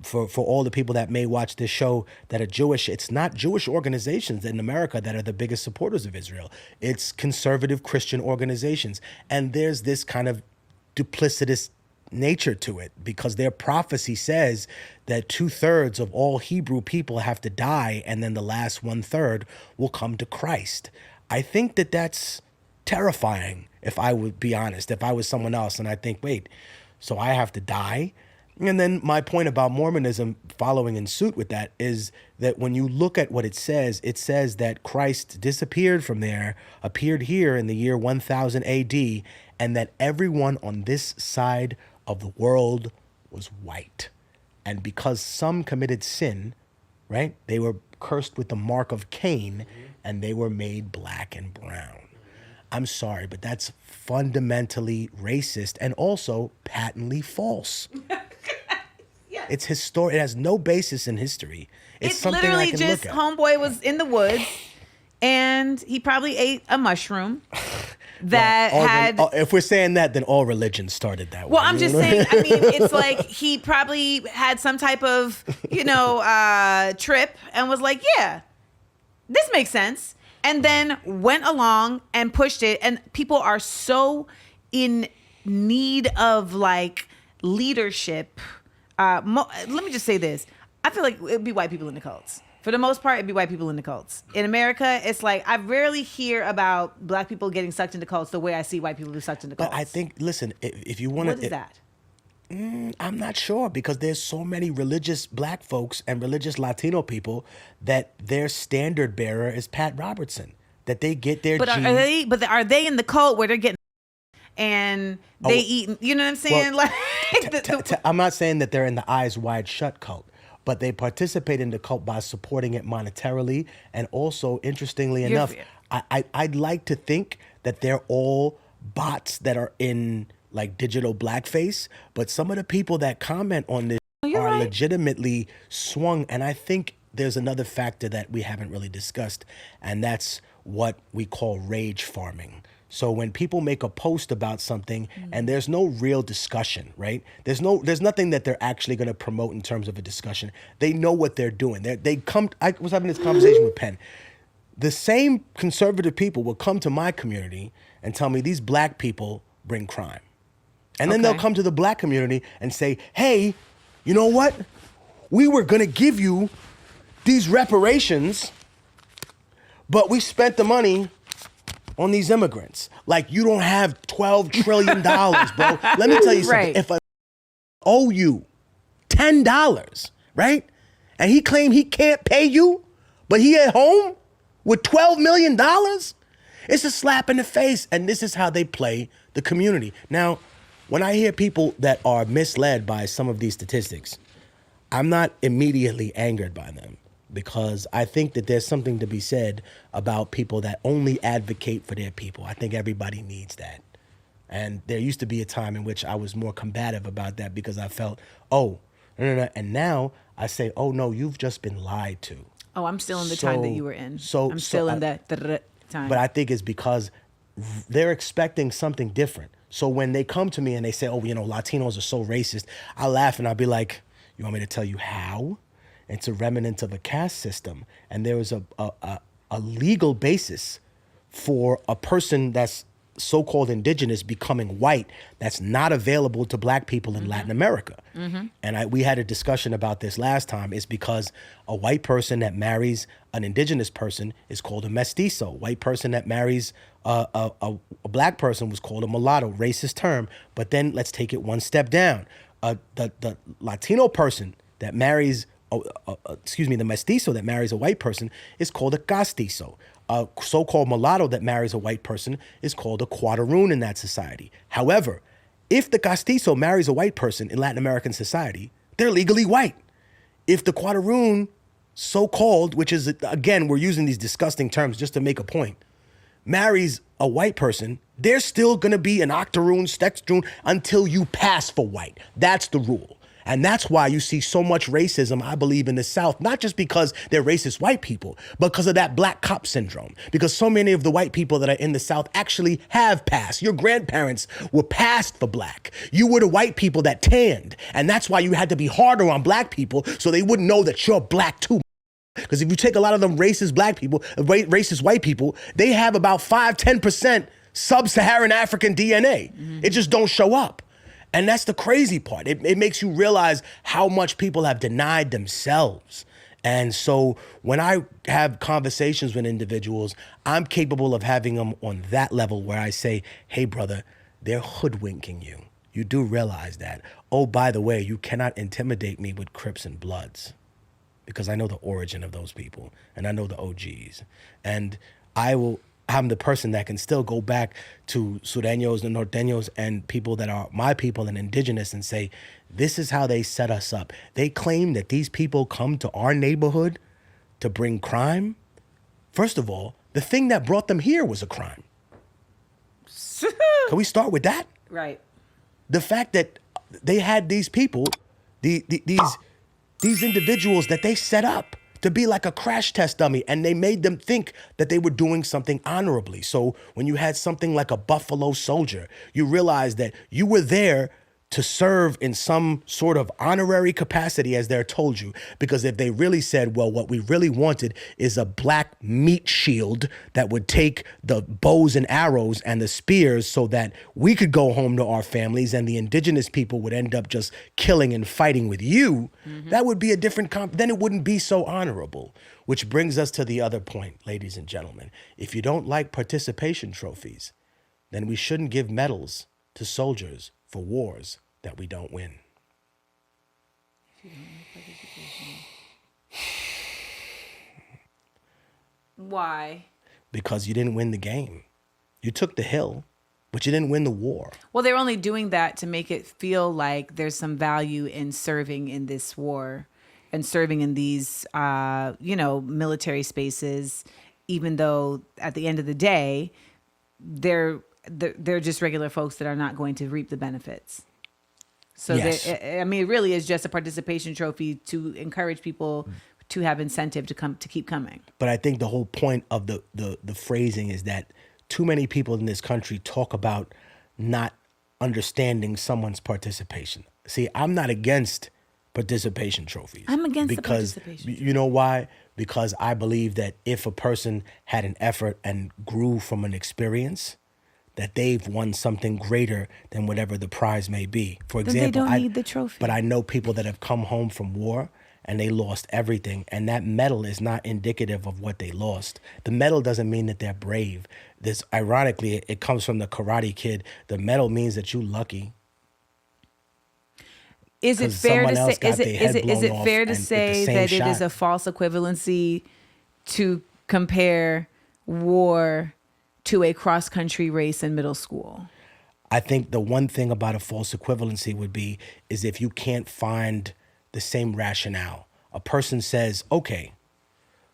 for all the people that may watch this show that are Jewish, it's not Jewish organizations in America that are the biggest supporters of Israel. It's conservative Christian organizations. And there's this kind of duplicitous nature to it because their prophecy says that 2/3 of all Hebrew people have to die and then the last 1/3 will come to Christ. I think that that's terrifying, if I would be honest. If I was someone else and I think, wait, so I have to die? And then my point about Mormonism following in suit with that is that when you look at what it says that Christ disappeared from there, appeared here in the year 1000 AD, and that everyone on this side of the world was white. And because some committed sin, right? They were cursed with the mark of Cain, and they were made black and brown. I'm sorry, but that's fundamentally racist and also patently false. Yeah. It's historic. It has no basis in history. It's something I literally can just look at. homeboy was in the woods and he probably ate a mushroom that had. If we're saying that, then all religions started that way. Well, I'm just saying, I mean, it's like he probably had some type of, trip and was like, yeah, this makes sense. And then went along and pushed it. And people are so in need of like leadership. Let me just say this. I feel like it'd be white people in the cults. For the most part, it'd be white people in the cults. In America, it's like I rarely hear about black people getting sucked into cults the way I see white people who sucked into cults. But I think, listen, if you want to... What is that? I'm not sure, because there's so many religious black folks and religious Latino people that their standard bearer is Pat Robertson. That they get their gene. Are they in the cult where they're getting and they eat? You know what I'm saying? Well, like, I'm not saying that they're in the eyes wide shut cult, but they participate in the cult by supporting it monetarily, and also, interestingly enough, I'd like to think that they're all bots that are in like digital blackface, but some of the people that comment on this are legitimately swung. And I think there's another factor that we haven't really discussed, and that's what we call rage farming. So when people make a post about something and there's no real discussion, right? There's nothing that they're actually going to promote in terms of a discussion. They know what they're doing. I was having this conversation with Penn. The same conservative people will come to my community and tell me these black people bring crime. And then they'll come to the black community and say, hey, you know what? We were going to give you these reparations, but we spent the money on these immigrants. Like, you don't have $12 trillion, bro. Let me tell you something. Right. If I owe you $10, right? And he claimed he can't pay you, but he at home with $12 million, it's a slap in the face. And this is how they play the community. Now, when I hear people that are misled by some of these statistics, I'm not immediately angered by them, because I think that there's something to be said about people that only advocate for their people. I think everybody needs that. And there used to be a time in which I was more combative about that, because I felt, no. And now I say, oh, no, you've just been lied to. Oh, I'm still in the time that you were in. I'm still in that time. But I think it's because they're expecting something different. So when they come to me and they say, Latinos are so racist, I laugh and I'll be like, you want me to tell you how? It's a remnant of a caste system. And there is a legal basis for a person that's so-called indigenous becoming white that's not available to black people in Latin America. And we had a discussion about this last time. It's because a white person that marries an indigenous person is called a mestizo. White person that marries a black person was called a mulatto, racist term. But then let's take it one step down. The Latino person that marries, the mestizo that marries a white person is called a castizo. A so-called mulatto that marries a white person is called a cuadroon in that society. However, if the castizo marries a white person in Latin American society, they're legally white. If the cuadroon, so-called, which is, again, we're using these disgusting terms just to make a point, marries a white person, they're still going to be an octoroon, sextroon until you pass for white. That's the rule. And that's why you see so much racism, I believe, in the South, not just because they're racist white people, but because of that black cop syndrome. Because so many of the white people that are in the South actually have passed. Your grandparents were passed for black. You were the white people that tanned. And that's why you had to be harder on black people so they wouldn't know that you're black too. Because if you take a lot of them racist black people, racist white people, they have about 5-10% sub-Saharan African DNA. It just don't show up. And that's the crazy part. It makes you realize how much people have denied themselves. And so when I have conversations with individuals, I'm capable of having them on that level where I say, hey, brother, they're hoodwinking you. You do realize that. Oh, by the way, you cannot intimidate me with Crips and Bloods, because I know the origin of those people and I know the OGs. And I will I'm the person that can still go back to Sureños and Norteños and people that are my people and indigenous and say, this is how they set us up. They claim that these people come to our neighborhood to bring crime. First of all, the thing that brought them here was a crime. Can we start with that? Right. The fact that they had these people, these individuals that they set up to be like a crash test dummy, and they made them think that they were doing something honorably. So when you had something like a Buffalo Soldier, you realized that you were there to serve in some sort of honorary capacity, as they're told you. Because if they really said, well, what we really wanted is a black meat shield that would take the bows and arrows and the spears so that we could go home to our families and the indigenous people would end up just killing and fighting with you, that would be a different, then it wouldn't be so honorable. Which brings us to the other point, ladies and gentlemen. If you don't like participation trophies, then we shouldn't give medals to soldiers for wars that we don't win. Why? Because you didn't win the game. You took the hill, but you didn't win the war. Well, they're only doing that to make it feel like there's some value in serving in this war and serving in these, military spaces, even though at the end of the day, they're just regular folks that are not going to reap the benefits. So yes. it really is just a participation trophy to encourage people to have incentive to keep coming. But I think the whole point of the phrasing is that too many people in this country talk about not understanding someone's participation. See, I'm not against participation trophies. I'm against because, the participation. You know why? Because I believe that if a person had an effort and grew from an experience, that they've won something greater than whatever the prize may be. For example, they don't need the trophy. But I know people that have come home from war and they lost everything, and that medal is not indicative of what they lost. The medal doesn't mean that they're brave. This, ironically, it comes from the Karate Kid. The medal means that you're lucky. Is it fair to say? Is it fair to say that it is a false equivalency to compare war to a cross-country race in middle school? I think the one thing about a false equivalency would be is if you can't find the same rationale. A person says, okay,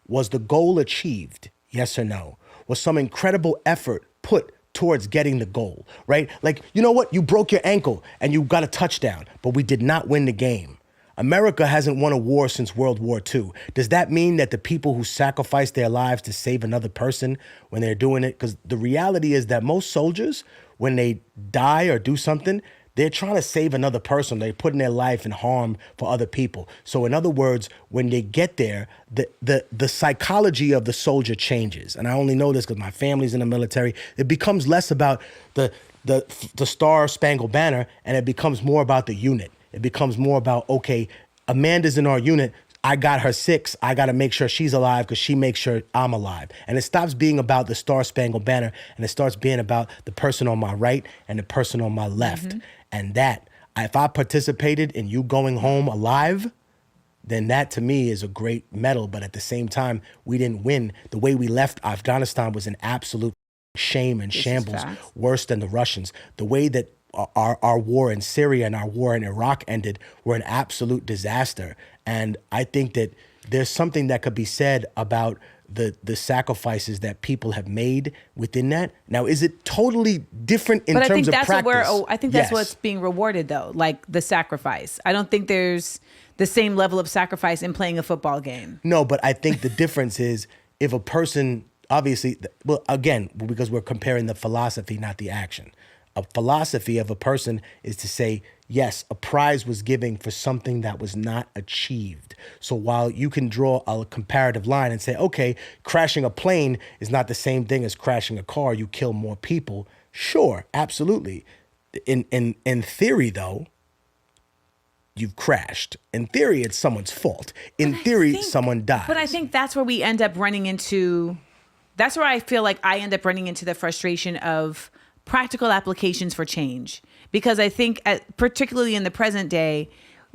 was the goal achieved? Yes or no? Was some incredible effort put towards getting the goal, right? Like, you know what? You broke your ankle and you got a touchdown, but we did not win the game. America hasn't won a war since World War II. Does that mean that the people who sacrifice their lives to save another person when they're doing it? Because the reality is that most soldiers, when they die or do something, they're trying to save another person. They're putting their life in harm for other people. So in other words, when they get there, the psychology of the soldier changes. And I only know this because my family's in the military. It becomes less about the Star Spangled Banner, and it becomes more about the unit. It becomes more about, okay, Amanda's in our unit. I got her 6. I got to make sure she's alive because she makes sure I'm alive. And it stops being about the Star Spangled Banner, and it starts being about the person on my right and the person on my left. Mm-hmm. And that, if I participated in you going home alive, then that to me is a great medal. But at the same time, we didn't win. The way we left Afghanistan was an absolute shame and shambles, worse than the Russians. The way that our war in Syria and our war in Iraq ended were an absolute disaster. And I think that there's something that could be said about the sacrifices that people have made within that. Now, is it totally different in terms of practice? I think that's what's being rewarded, though, like the sacrifice. I don't think there's the same level of sacrifice in playing a football game. No, but I think the difference is if a person, obviously, well, again, because we're comparing the philosophy, not the action. A philosophy of a person is to say, yes, a prize was given for something that was not achieved. So while you can draw a comparative line and say, okay, crashing a plane is not the same thing as crashing a car, you kill more people. Sure, absolutely. In theory, though, you've crashed. In theory, it's someone's fault. In theory, someone dies. But I think that's where we end up running into, that's where I feel like I end up running into the frustration of practical applications for change. Because I think, particularly in the present day,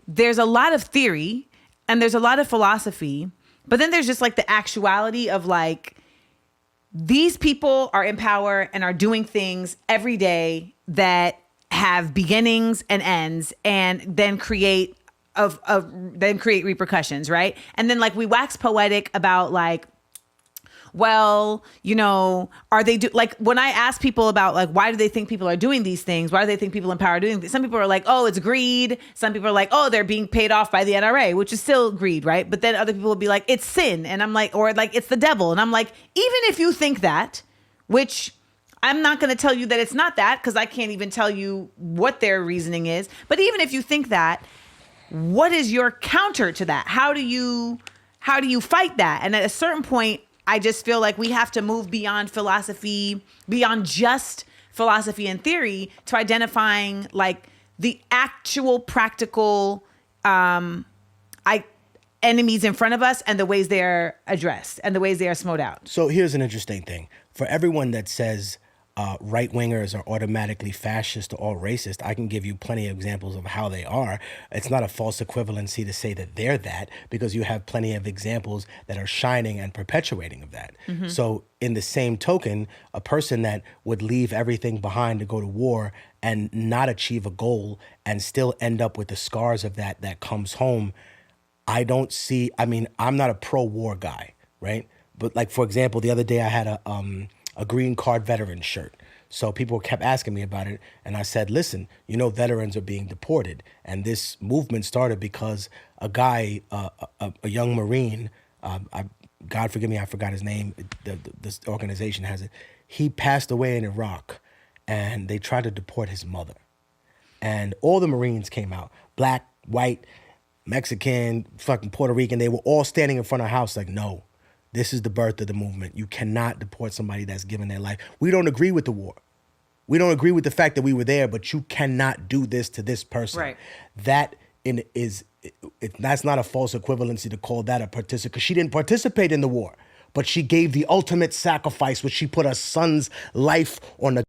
there's a lot of theory and there's a lot of philosophy, but then there's just like the actuality of like these people are in power and are doing things every day that have beginnings and ends, and then create repercussions, right? And then like we wax poetic about like, well, you know, are they like when I ask people about like why do they think people are doing these things? Why do they think people in power are doing things? Some people are like, oh, it's greed. Some people are like, oh, they're being paid off by the NRA, which is still greed, right? But then other people will be like, it's sin, and I'm like, or like it's the devil, and I'm like, even if you think that, which I'm not going to tell you that it's not that, because I can't even tell you what their reasoning is. But even if you think that, what is your counter to that? How do you fight that? And at a certain point, I just feel like we have to move beyond philosophy, beyond just philosophy and theory, to identifying like the actual practical enemies in front of us and the ways they are addressed and the ways they are smote out. So here's an interesting thing. For everyone that says right-wingers are automatically fascist or all racist, I can give you plenty of examples of how they are. It's not a false equivalency to say that they're that, because you have plenty of examples that are shining and perpetuating of that. Mm-hmm. So in the same token, a person that would leave everything behind to go to war and not achieve a goal and still end up with the scars of that comes home, I don't see, I mean, I'm not a pro-war guy, right? But like, for example, the other day I had a green card veteran shirt. So people kept asking me about it. And I said, listen, you know, veterans are being deported. And this movement started because a guy, a young Marine, God forgive me, I forgot his name. This organization has it. He passed away in Iraq, and they tried to deport his mother. And all the Marines came out, black, white, Mexican, fucking Puerto Rican. They were all standing in front of a house like, no. This is the birth of the movement. You cannot deport somebody that's given their life. We don't agree with the war. We don't agree with the fact that we were there, but you cannot do this to this person. Right. That's not a false equivalency to call that a participant, because she didn't participate in the war, but she gave the ultimate sacrifice, which she put her son's life on the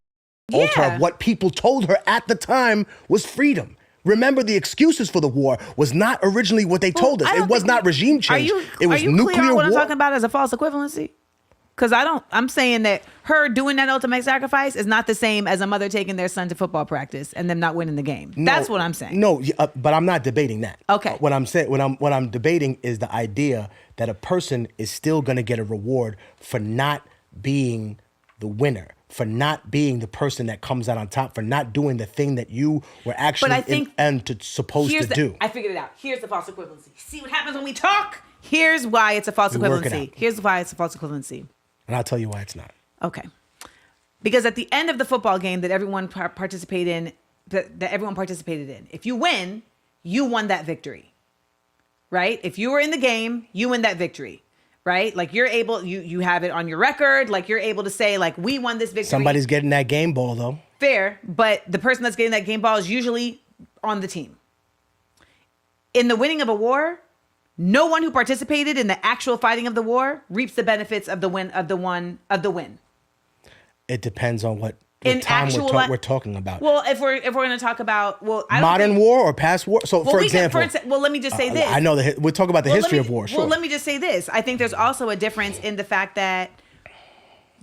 altar of what people told her at the time was freedom. Remember, the excuses for the war was not originally what they told us. It was not regime change. It was nuclear war. Are you clear on what I'm talking about as a false equivalency? Because I'm saying that her doing that ultimate sacrifice is not the same as a mother taking their son to football practice and them not winning the game. That's what I'm saying. No, but I'm not debating that. Okay. What I'm debating is the idea that a person is still going to get a reward for not being the winner, for not being the person that comes out on top, for not doing the thing that you were actually supposed to do. I figured it out. Here's the false equivalency. See what happens when we talk? Here's why it's a false equivalency. Here's why it's a false equivalency. And I'll tell you why it's not. Okay. Because at the end of the football game that everyone participated in, if you win, you won that victory. Right? If you were in the game, you win that victory. Right? Like you're able, you have it on your record. Like you're able to say like, we won this victory. Somebody's getting that game ball though. Fair. But the person that's getting that game ball is usually on the team. In the winning of a war, no one who participated in the actual fighting of the war reaps the benefits of the win. It depends on what time we're talking about. Well, if we're going to talk about modern war or past war. So for example, let me just say this. I know we'll talk about the history of war. Sure. Well, let me just say this. I think there's also a difference in the fact that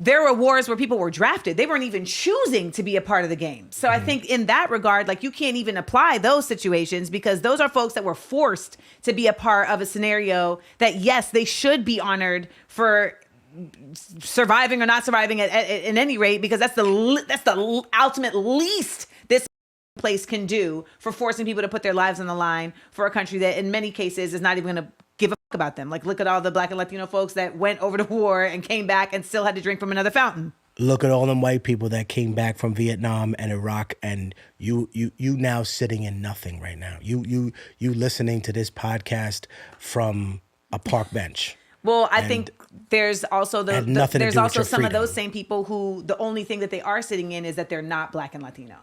there were wars where people were drafted. They weren't even choosing to be a part of the game. So I think in that regard, like you can't even apply those situations because those are folks that were forced to be a part of a scenario that, yes, they should be honored for surviving or not surviving at any rate, because that's the ultimate least this place can do for forcing people to put their lives on the line for a country that in many cases is not even going to give a fuck about them. Like look at all the Black and Latino folks that went over to war and came back and still had to drink from another fountain. Look at all them white people that came back from Vietnam and Iraq, and you now sitting in nothing right now. You listening to this podcast from a park bench. Well, I think there's also some of those same people who the only thing that they are sitting in is that they're not Black and Latino.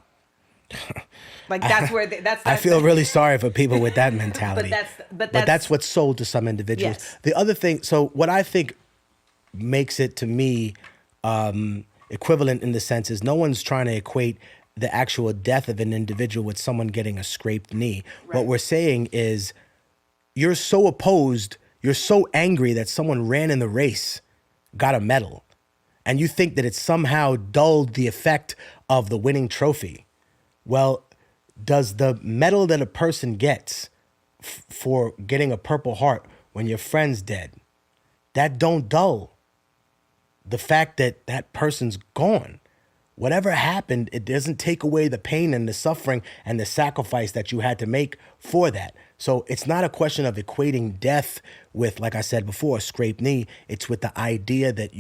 Like that's where I feel really sorry for people with that mentality. but that's what's sold to some individuals. Yes. The other thing, so what I think makes it to me equivalent in the sense is no one's trying to equate the actual death of an individual with someone getting a scraped knee. Right. What we're saying is you're so opposed. You're so angry that someone ran in the race, got a medal, and you think that it's somehow dulled the effect of the winning trophy. Well, does the medal that a person gets for getting a Purple Heart when your friend's dead, that don't dull the fact that that person's gone? Whatever happened, it doesn't take away the pain and the suffering and the sacrifice that you had to make for that. So it's not a question of equating death with, like I said before, a scraped knee. It's with the idea that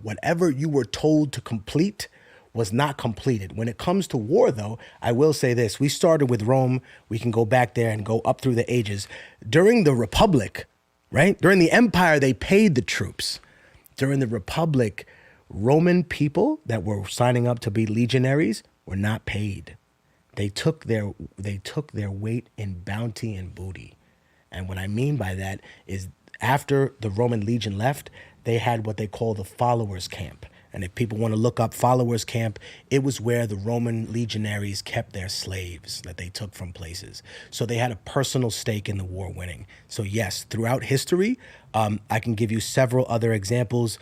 whatever you were told to complete was not completed. When it comes to war, though, I will say this. We started with Rome. We can go back there and go up through the ages. During the Republic, right? During the Empire, they paid the troops. During the Republic, Roman people that were signing up to be legionaries were not paid. They took their weight in bounty and booty. And what I mean by that is after the Roman legion left, they had what they call the followers' camp. And if people want to look up followers' camp, it was where the Roman legionaries kept their slaves that they took from places. So they had a personal stake in the war winning. So yes, throughout history, I can give you several other examples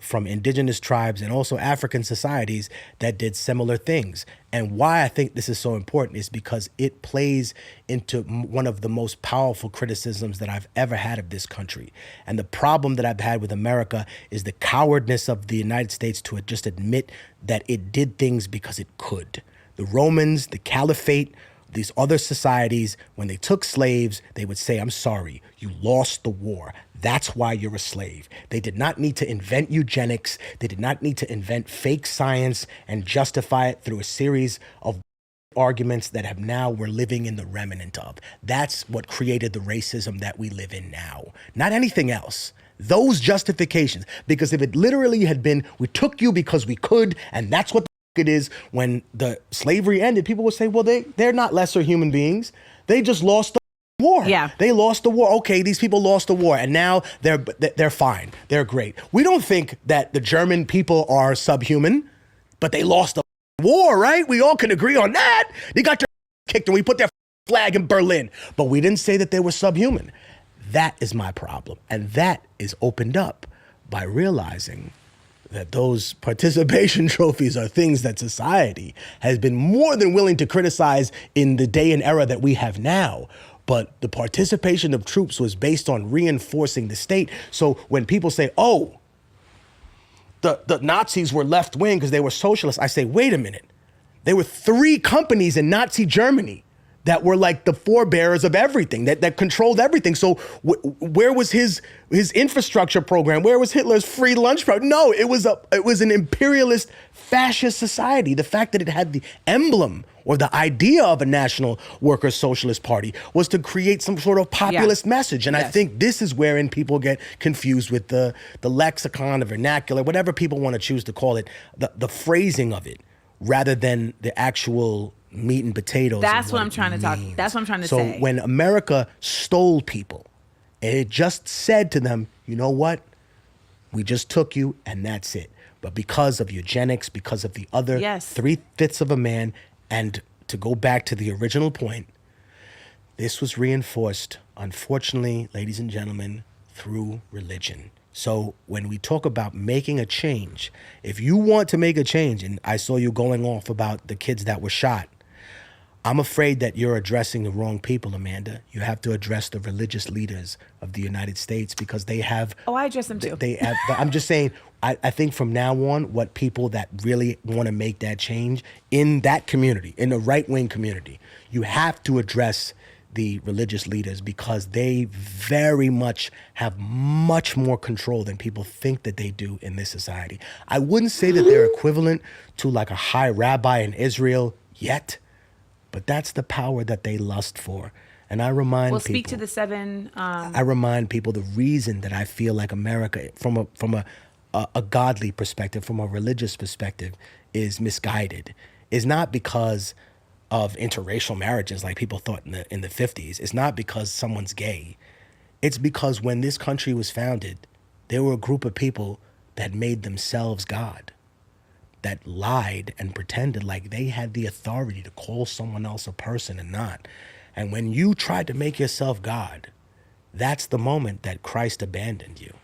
from indigenous tribes and also African societies that did similar things. And why I think this is so important is because it plays into one of the most powerful criticisms that I've ever had of this country. And the problem that I've had with America is the cowardness of the United States to just admit that it did things because it could. The Romans, the Caliphate, these other societies, when they took slaves, they would say, I'm sorry, you lost the war. That's why you're a slave. They did not need to invent eugenics. They did not need to invent fake science and justify it through a series of arguments that we're living in the remnant of. That's what created the racism that we live in now. Not anything else. Those justifications. Because if it literally had been, we took you because we could, and that's what it is, when the slavery ended, people would say, well, they're not lesser human beings. They just lost the war. Yeah. They lost the war. Okay, these people lost the war, and now they're fine. They're great. We don't think that the German people are subhuman, but they lost the war, right? We all can agree on that. They got their kicked, and we put their flag in Berlin, but we didn't say that they were subhuman. That is my problem, and that is opened up by realizing that those participation trophies are things that society has been more than willing to criticize in the day and era that we have now. But the participation of troops was based on reinforcing the state. So when people say, oh, the Nazis were left wing because they were socialists, I say, wait a minute. There were 3 companies in Nazi Germany that were like the forebearers of everything, that controlled everything. So where was his infrastructure program? Where was Hitler's free lunch program? No, it was an imperialist fascist society. The fact that it had the emblem or the idea of a National Workers' Socialist Party was to create some sort of populist message. And I think this is wherein people get confused with the lexicon, the vernacular, whatever people want to choose to call it, the phrasing of it, rather than the actual meat and potatoes. That's what I'm trying to talk. That's what I'm trying to say. So when America stole people, it just said to them, you know what? We just took you and that's it. But because of eugenics, because of the other 3/5 of a man, and to go back to the original point, this was reinforced, unfortunately, ladies and gentlemen, through religion. So when we talk about making a change, if you want to make a change, and I saw you going off about the kids that were shot, I'm afraid that you're addressing the wrong people, Amanda. You have to address the religious leaders of the United States, because they have... Oh, I address them too. They have, but I'm just saying, I think from now on, what people that really want to make that change in that community, in the right-wing community, you have to address the religious leaders, because they very much have much more control than people think that they do in this society. I wouldn't say that they're equivalent to like a high rabbi in Israel yet, but that's the power that they lust for. And I remind people... Speak to the 7... I remind people the reason that I feel like America, from a godly perspective, from a religious perspective, is misguided, is not because of interracial marriages like people thought in the 50s. It's not because someone's gay. It's because when this country was founded, there were a group of people that made themselves God, that lied and pretended like they had the authority to call someone else a person and not. And when you tried to make yourself God, that's the moment that Christ abandoned you.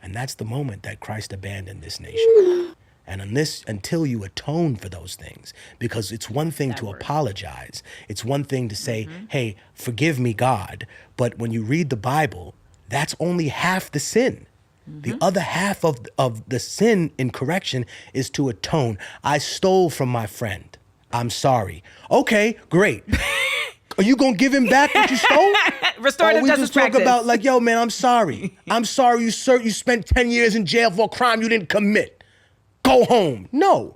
And that's the moment that Christ abandoned this nation. And until you atone for those things, because it's one thing to apologize. It's one thing to say, hey, forgive me, God. But when you read the Bible, that's only half the sin. The other half of the sin in correction is to atone. I stole from my friend. I'm sorry. Okay, great. Are you going to give him back what you stole? Restorative justice practice. Talk about like, yo, man, I'm sorry. I'm sorry you spent 10 years in jail for a crime you didn't commit. Go home. No.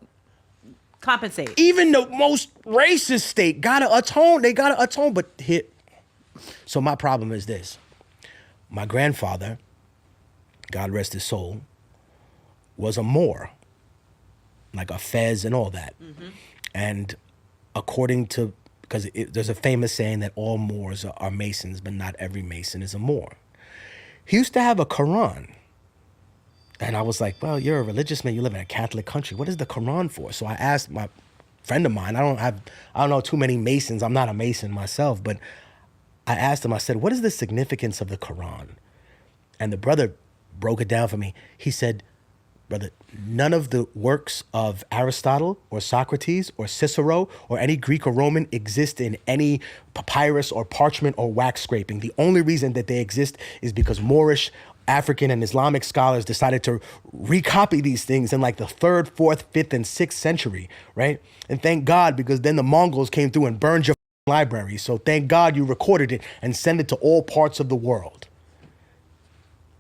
Compensate. Even the most racist state gotta atone. They gotta atone. But here, so my problem is this. My grandfather, God rest his soul, was a Moor, like a Fez and all that. And according to, because there's a famous saying that all Moors are Masons, but not every Mason is a Moor. He used to have a Quran. And I was like, well, you're a religious man. You live in a Catholic country. What is the Quran for? So I asked my friend of mine. I don't know too many Masons. I'm not a Mason myself, but I asked him, I said, what is the significance of the Quran? And the brother broke it down for me. He said, brother, none of the works of Aristotle or Socrates or Cicero or any Greek or Roman exist in any papyrus or parchment or wax scraping. The only reason that they exist is because Moorish, African, and Islamic scholars decided to recopy these things in like the 3rd, 4th, 5th, and 6th century, right? And thank God, because then the Mongols came through and burned your library. So thank God you recorded it and sent it to all parts of the world.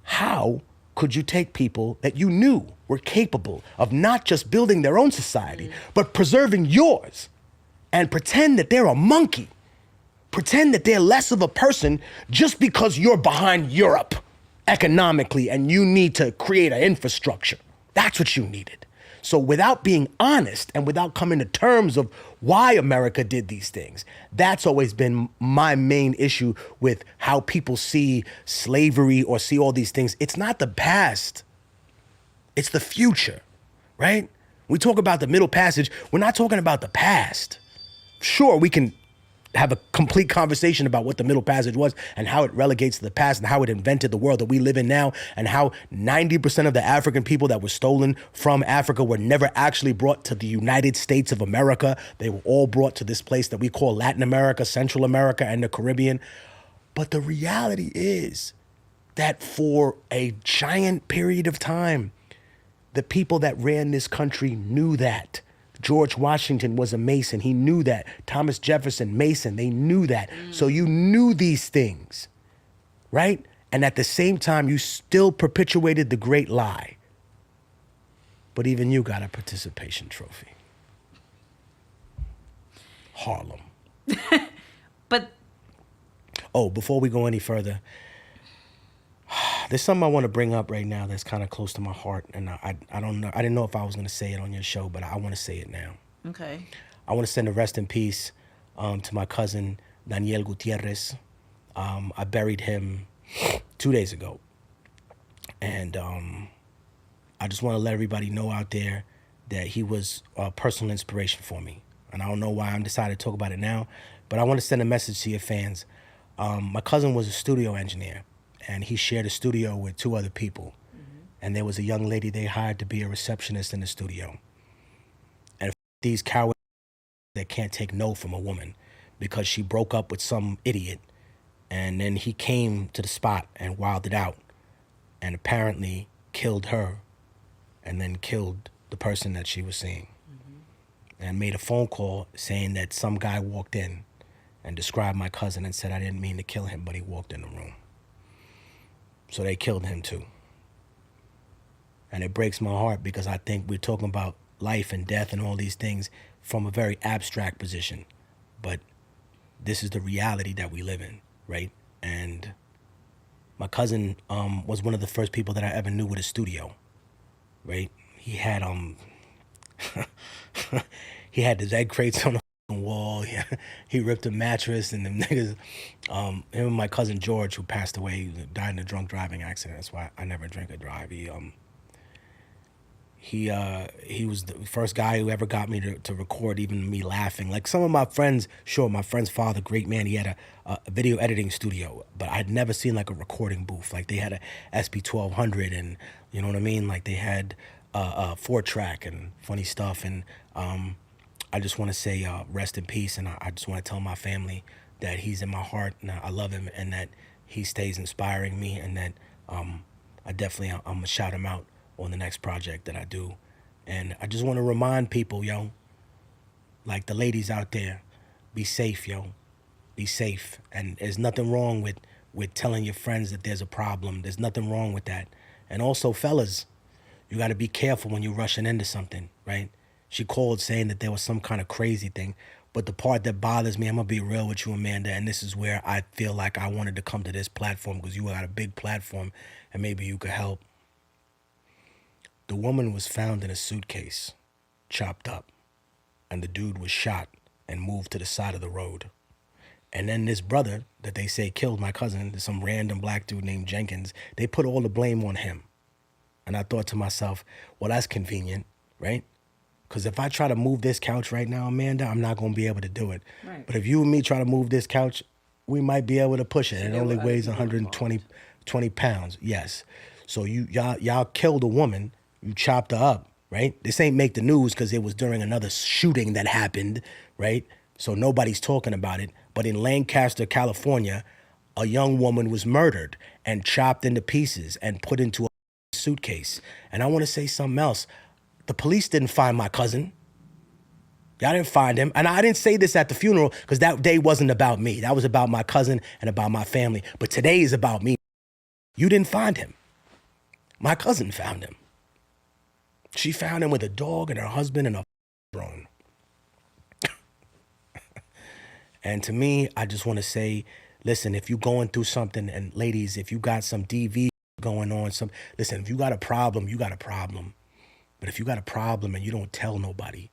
How could you take people that you knew were capable of not just building their own society, but preserving yours, and pretend that they're a monkey, pretend that they're less of a person just because you're behind Europe economically and you need to create an infrastructure? That's what you needed. So without being honest and without coming to terms of why America did these things, that's always been my main issue with how people see slavery or see all these things. It's not the past, it's the future, right? We talk about the Middle Passage, we're not talking about the past. Sure, we can have a complete conversation about what the Middle Passage was and how it relegates to the past and how it invented the world that we live in now, and how 90% of the African people that were stolen from Africa were never actually brought to the United States of America. They were all brought to this place that we call Latin America, Central America, and the Caribbean. But the reality is that for a giant period of time, the people that ran this country knew that. George Washington was a Mason. He knew that. Thomas Jefferson, Mason. They knew that. So you knew these things, right? And at the same time, you still perpetuated the great lie. But even you got a participation trophy. Harlem. But oh, before we go any further, there's something I want to bring up right now that's kind of close to my heart, and I don't know. I didn't know if I was going to say it on your show, but I want to say it now. okay. I want to send a rest in peace to my cousin Daniel Gutierrez. I buried him 2 days ago, and I just want to let everybody know out there that he was a personal inspiration for me. And I don't know why I'm decided to talk about it now, but I want to send a message to your fans. My cousin was a studio engineer, and he shared a studio with 2 other people. And there was a young lady they hired to be a receptionist in the studio. And these cowards that can't take no from a woman because she broke up with some idiot. And then he came to the spot and wilded out and apparently killed her and then killed the person that she was seeing. And made a phone call saying that some guy walked in and described my cousin and said, I didn't mean to kill him, but he walked in the room. So they killed him too. And it breaks my heart because I think we're talking about life and death and all these things from a very abstract position. But this is the reality that we live in, right? And my cousin was one of the first people that I ever knew with a studio, right? He had he had his egg crates on the wall. He ripped a mattress, and them niggas, him and my cousin George, who passed away, died in a drunk driving accident. That's why I never drink or drive. he was the first guy who ever got me to record even me laughing. Like some of my friends, sure, my friend's father, great man, he had a video editing studio, but I'd never seen like a recording booth. Like they had a SP1200 and you know what I mean? Like they had a 4-track and funny stuff. And I just want to say rest in peace. And I just want to tell my family that he's in my heart and I love him and that he stays inspiring me and that I'm going to shout him out on the next project that I do. And I just want to remind people, yo, like the ladies out there, be safe, yo. Be safe. And there's nothing wrong with telling your friends that there's a problem. There's nothing wrong with that. And also, fellas, you got to be careful when you're rushing into something, right? She called saying that there was some kind of crazy thing. But the part that bothers me, I'm going to be real with you, Amanda, and this is where I feel like I wanted to come to this platform because you got a big platform and maybe you could help. The woman was found in a suitcase, chopped up, and the dude was shot and moved to the side of the road. And then this brother that they say killed my cousin, some random black dude named Jenkins, they put all the blame on him. And I thought to myself, well, that's convenient, right? Because if I try to move this couch right now, Amanda, I'm not going to be able to do it. Right. But if you and me try to move this couch, we might be able to push it. It only weighs 120 pounds, yes. So y'all killed a woman, you chopped her up, right? This ain't make the news because it was during another shooting that happened, right? So nobody's talking about it. But in Lancaster, California, a young woman was murdered and chopped into pieces and put into a suitcase. And I want to say something else. The police didn't find my cousin. Y'all didn't find him. And I didn't say this at the funeral because that day wasn't about me. That was about my cousin and about my family. But today is about me. You didn't find him. My cousin found him. She found him with a dog and her husband and a drone. And to me, I just want to say, listen, if you're going through something, and ladies, if you got some DV going on, listen, if you got a problem, you got a problem. But if you got a problem and you don't tell nobody,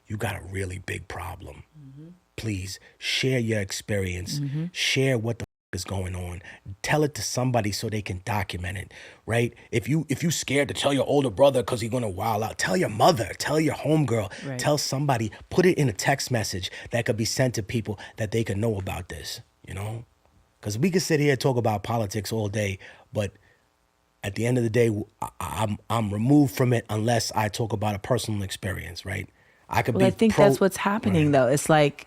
you got a really big problem. Mm-hmm. Please share your experience. Mm-hmm. Share what the is going on. Tell it to somebody so they can document it, right? If you scared to tell your older brother because he's gonna wild out, tell your mother, tell your homegirl, right. Tell somebody, put it in a text message that could be sent to people that they can know about this, you know? Because we could sit here and talk about politics all day, but at the end of the day, I'm removed from it unless I talk about a personal experience, right? I think that's what's happening, though. It's like,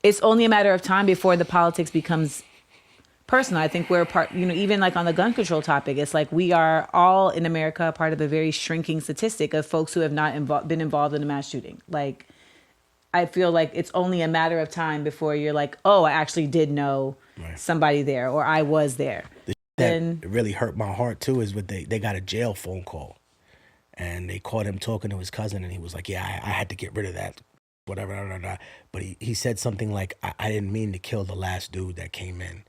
it's only a matter of time before the politics becomes personal. I think we're part, even like on the gun control topic, it's like we are all in America part of a very shrinking statistic of folks who have not been involved in a mass shooting. Like, I feel like it's only a matter of time before you're like, oh, I actually did know somebody there, or I was there. That really hurt my heart too is what they got a jail phone call and they caught him talking to his cousin and he was like, yeah, I had to get rid of that, whatever. Blah, blah, blah. But he said something like, I didn't mean to kill the last dude that came in.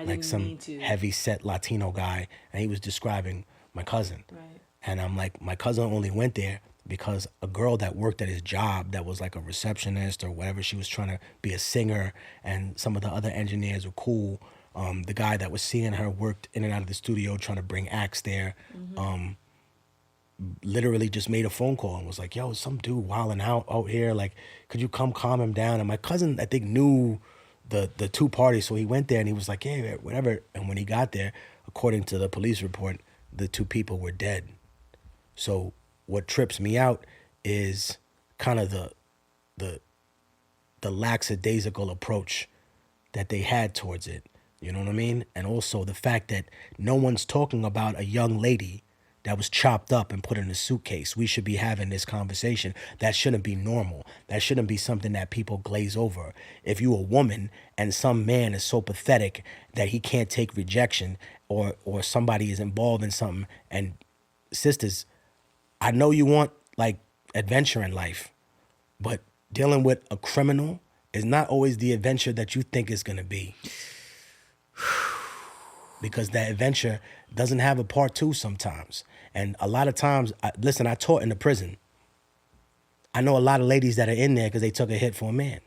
Like some heavy set Latino guy. And he was describing my cousin. Right. And I'm like, my cousin only went there because a girl that worked at his job that was like a receptionist or whatever, she was trying to be a singer and some of the other engineers were cool. The guy that was seeing her worked in and out of the studio trying to bring acts there. Mm-hmm. Literally just made a phone call and was like, yo, some dude wilding out here. Like, could you come calm him down? And my cousin, I think, knew the two parties. So he went there and he was like, hey, whatever. And when he got there, according to the police report, the two people were dead. So what trips me out is kind of the lackadaisical approach that they had towards it. You know what I mean? And also the fact that no one's talking about a young lady that was chopped up and put in a suitcase. We should be having this conversation. That shouldn't be normal. That shouldn't be something that people glaze over. If you're a woman and some man is so pathetic that he can't take rejection or somebody is involved in something, and sisters, I know you want like adventure in life, but dealing with a criminal is not always the adventure that you think it's going to be. Because that adventure doesn't have a part two sometimes. And a lot of times, I taught in the prison. I know a lot of ladies that are in there because they took a hit for a man.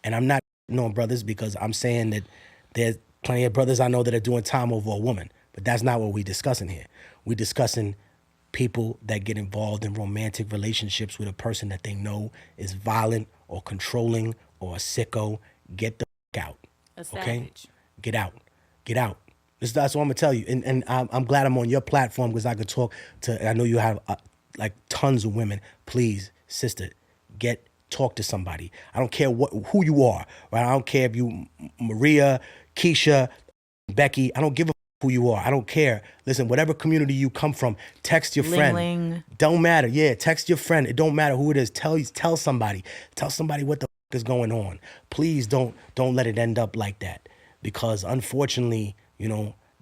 And I'm not knowing brothers because I'm saying that there's plenty of brothers I know that are doing time over a woman. But that's not what we're discussing here. We're discussing people that get involved in romantic relationships with a person that they know is violent or controlling or a sicko, get the fuck out. A Okay? savage. Get out. Get out. That's what I'm gonna tell you. And I'm glad I'm on your platform because I could talk to, I know you have like tons of women. Please, sister, talk to somebody. I don't care who you are, right? I don't care if you Maria, Keisha, Becky. I don't give a who you are. I don't care. Listen, whatever community you come from, text your friend. Ling. Don't matter. Yeah, text your friend. It don't matter who it is. Tell somebody. Tell somebody what the is going on. Please don't let it end up like that, because unfortunately,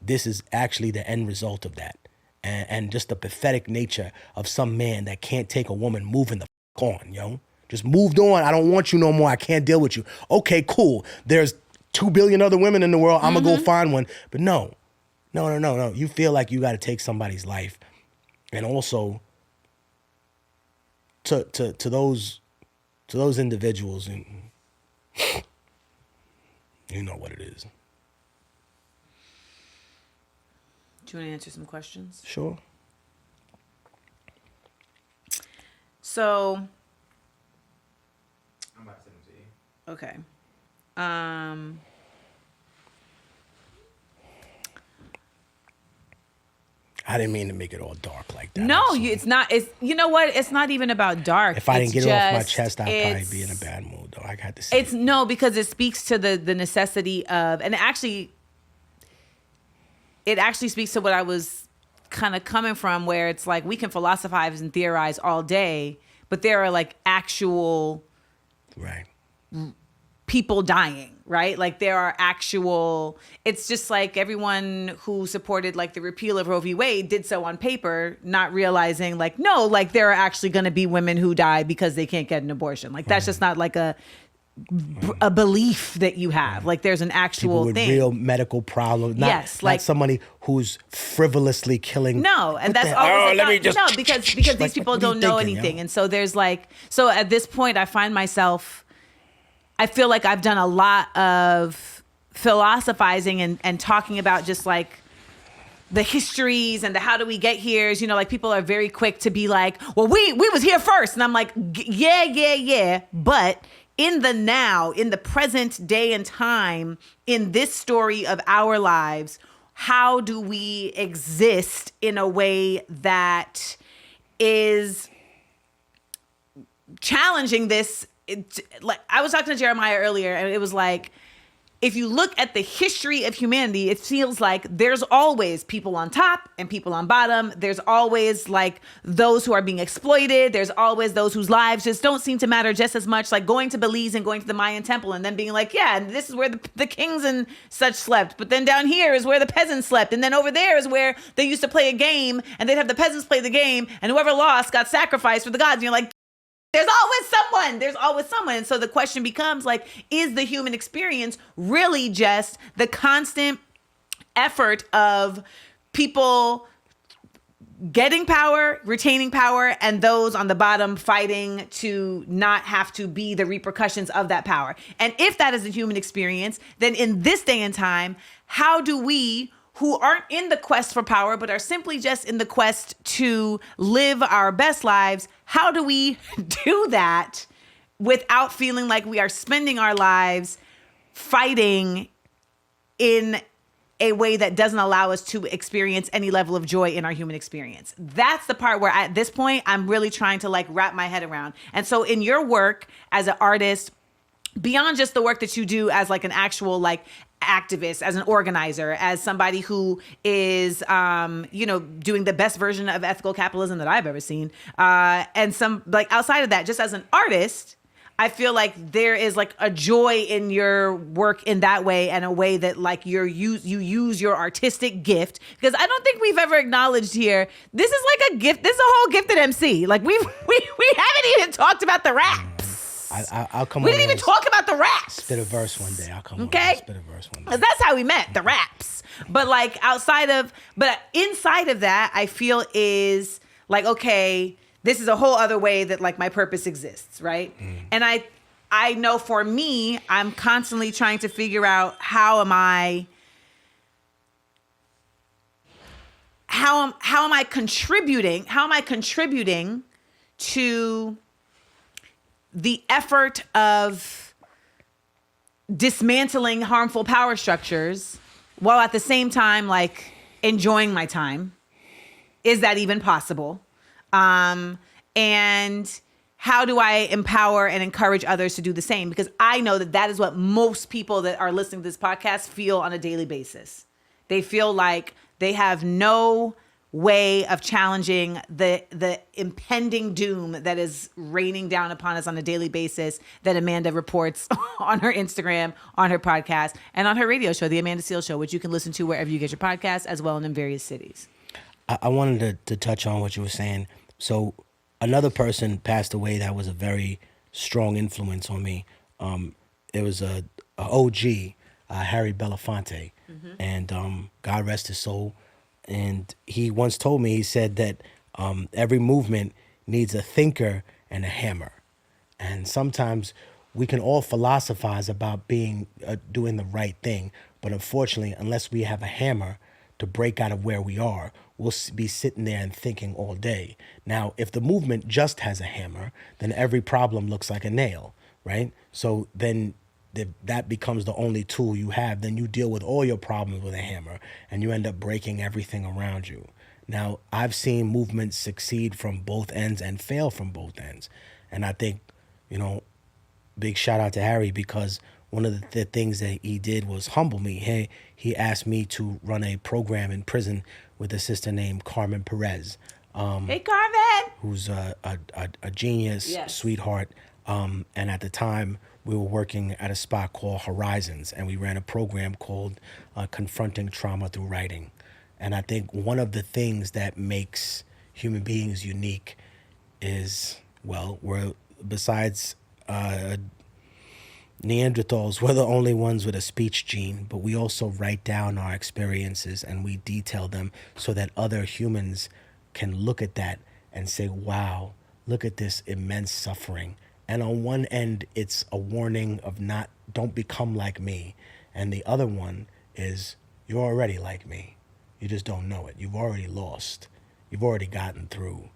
this is actually the end result of that, and just the pathetic nature of some man that can't take a woman moving the on, Just moved on. I don't want you no more. I can't deal with you. Okay, cool. There's 2 billion other women in the world. I'm gonna go find one. But no. You feel like you got to take somebody's life, and also to those individuals, and you know what it is. Do you want to answer some questions? Sure. So, I'm about to send them to you. okay. I didn't mean to make it all dark like that. No, I'm sorry. it's not. It's, you know what? It's not even about dark. If I didn't get it off my just- chest, I'd probably it's- be in a bad mood, though. I had to say It's no, because it speaks to the necessity of, and it actually speaks to what I was kind of coming from, where it's like we can philosophize and theorize all day, but there are like actual right. people dying, right? Like there are actual, it's just like everyone who supported like the repeal of Roe v. Wade did so on paper, not realizing like, no, like there are actually going to be women who die because they can't get an abortion. Like that's just not like a belief that you have. Like there's an actual People with thing. real medical problems. Yes, not like- somebody who's frivolously killing. No, and What that's the- always let me just. no, because these people what are you don't know thinking, anything. yo? And so there's like, so at this point I find myself, I feel like I've done a lot of philosophizing and talking about just like the histories and the how do we get here. Like people are very quick to be like, well, we was here first. And I'm like, yeah. But in the now, in the present day and time, in this story of our lives, how do we exist in a way that is challenging this? Like I was talking to Jeremiah earlier, and it was like, if you look at the history of humanity, it feels like there's always people on top and people on bottom. There's always like those who are being exploited. There's always those whose lives just don't seem to matter just as much, like going to Belize and going to the Mayan temple and then being like, yeah, and this is where the kings and such slept. But then down here is where the peasants slept. And then over there is where they used to play a game, and they'd have the peasants play the game, and whoever lost got sacrificed for the gods. And you're like, there's always someone. And so the question becomes like, is the human experience really just the constant effort of people getting power, retaining power, and those on the bottom fighting to not have to be the repercussions of that power? And if that is the human experience, then in this day and time, how do we, who aren't in the quest for power, but are simply just in the quest to live our best lives, how do we do that without feeling like we are spending our lives fighting in a way that doesn't allow us to experience any level of joy in our human experience? That's the part where at this point, I'm really trying to like wrap my head around. And so in your work as an artist, beyond just the work that you do as like an actual like activist, as an organizer, as somebody who is, doing the best version of ethical capitalism that I've ever seen. And some like outside of that, just as an artist, I feel like there is like a joy in your work in that way, and a way that like you use your artistic gift, because I don't think we've ever acknowledged here, this is like a gift. This is a whole gifted MC. Like we haven't even talked about the raps. I'll come. We on didn't even talk about the raps. Spit a verse one day. I'll come. Okay. On spit a verse one day. 'Cause that's how we met, the raps. But like inside of that, I feel is like, okay, this is a whole other way that like my purpose exists, right? And I know for me, I'm constantly trying to figure out how how am I contributing? How am I contributing to the effort of dismantling harmful power structures while at the same time, like, enjoying my time? Is that even possible? And how do I empower and encourage others to do the same? Because I know that that is what most people that are listening to this podcast feel on a daily basis. They feel like they have no way of challenging the impending doom that is raining down upon us on a daily basis that Amanda reports on her Instagram, on her podcast, and on her radio show, The Amanda Seales Show, which you can listen to wherever you get your podcasts, as well as in various cities. I wanted to touch on what you were saying. So another person passed away that was a very strong influence on me. It was a OG, Harry Belafonte, and God rest his soul. And he once told me, he said that every movement needs a thinker and a hammer. And sometimes we can all philosophize about being doing the right thing, but unfortunately, unless we have a hammer to break out of where we are, we'll be sitting there and thinking all day. Now, if the movement just has a hammer, then every problem looks like a nail, right? So then that becomes the only tool you have. Then you deal with all your problems with a hammer, and you end up breaking everything around you. Now, I've seen movements succeed from both ends and fail from both ends. And I think, big shout out to Harry, because one of the things that he did was humble me. Hey, he asked me to run a program in prison with a sister named Carmen Perez. Hey, Carmen! Who's a genius, yes, sweetheart. And at the time, we were working at a spot called Horizons, and we ran a program called Confronting Trauma Through Writing. And I think one of the things that makes human beings unique is, well, we're, besides Neanderthals, we're the only ones with a speech gene, but we also write down our experiences and we detail them so that other humans can look at that and say, wow, look at this immense suffering. And on one end, it's a warning of don't become like me. And the other one is, you're already like me. You just don't know it. You've already lost. You've already gotten through.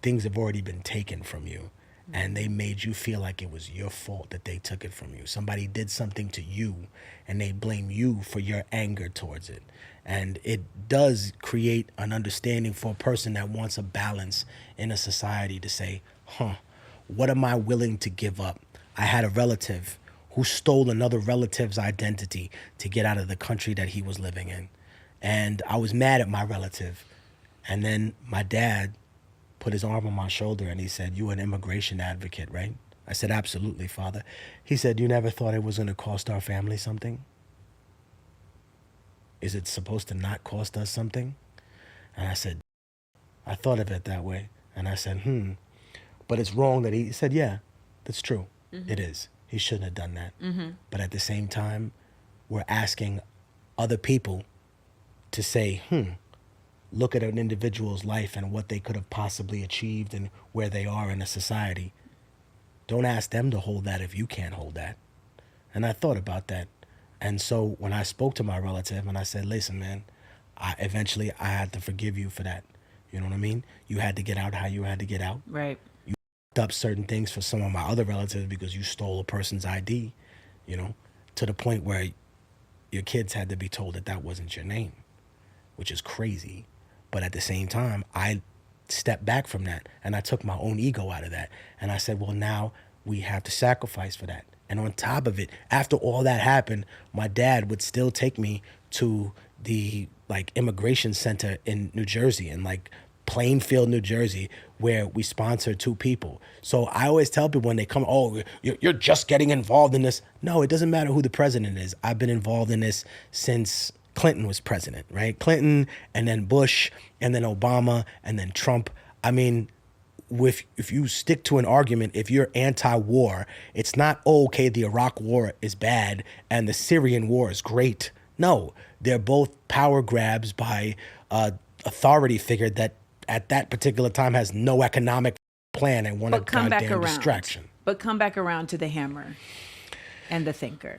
Things have already been taken from you. And they made you feel like it was your fault that they took it from you. Somebody did something to you, and they blame you for your anger towards it. And it does create an understanding for a person that wants a balance in a society to say, what am I willing to give up? I had a relative who stole another relative's identity to get out of the country that he was living in. And I was mad at my relative. And then my dad put his arm on my shoulder and he said, "You're an immigration advocate, right?" I said, "Absolutely, Father." He said, "You never thought it was going to cost our family something? Is it supposed to not cost us something?" And I said, "I thought of it that way." And I said, but it's wrong that he said, "Yeah, that's true. It is. He shouldn't have done that." But at the same time, we're asking other people to say, look at an individual's life and what they could have possibly achieved and where they are in a society. Don't ask them to hold that if you can't hold that. And I thought about that. And so when I spoke to my relative and I said, "Listen, man, eventually I had to forgive you for that." You know what I mean? You had to get out how you had to get out. Right. You up certain things for some of my other relatives because you stole a person's ID, to the point where your kids had to be told that that wasn't your name, which is crazy. But at the same time, I stepped back from that and I took my own ego out of that. And I said, well, now we have to sacrifice for that. And on top of it, after all that happened, my dad would still take me to the immigration center in New Jersey, in Plainfield, New Jersey, where we sponsor 2 people. So I always tell people when they come, "Oh, you're just getting involved in this." No, it doesn't matter who the president is. I've been involved in this since Clinton was president, right? Clinton, and then Bush, and then Obama, and then Trump. I mean, if you stick to an argument, if you're anti-war, it's not, okay, the Iraq war is bad and the Syrian war is great. No, they're both power grabs by authority figure that at that particular time has no economic plan and want a goddamn distraction. But come back around to the hammer. and the thinker.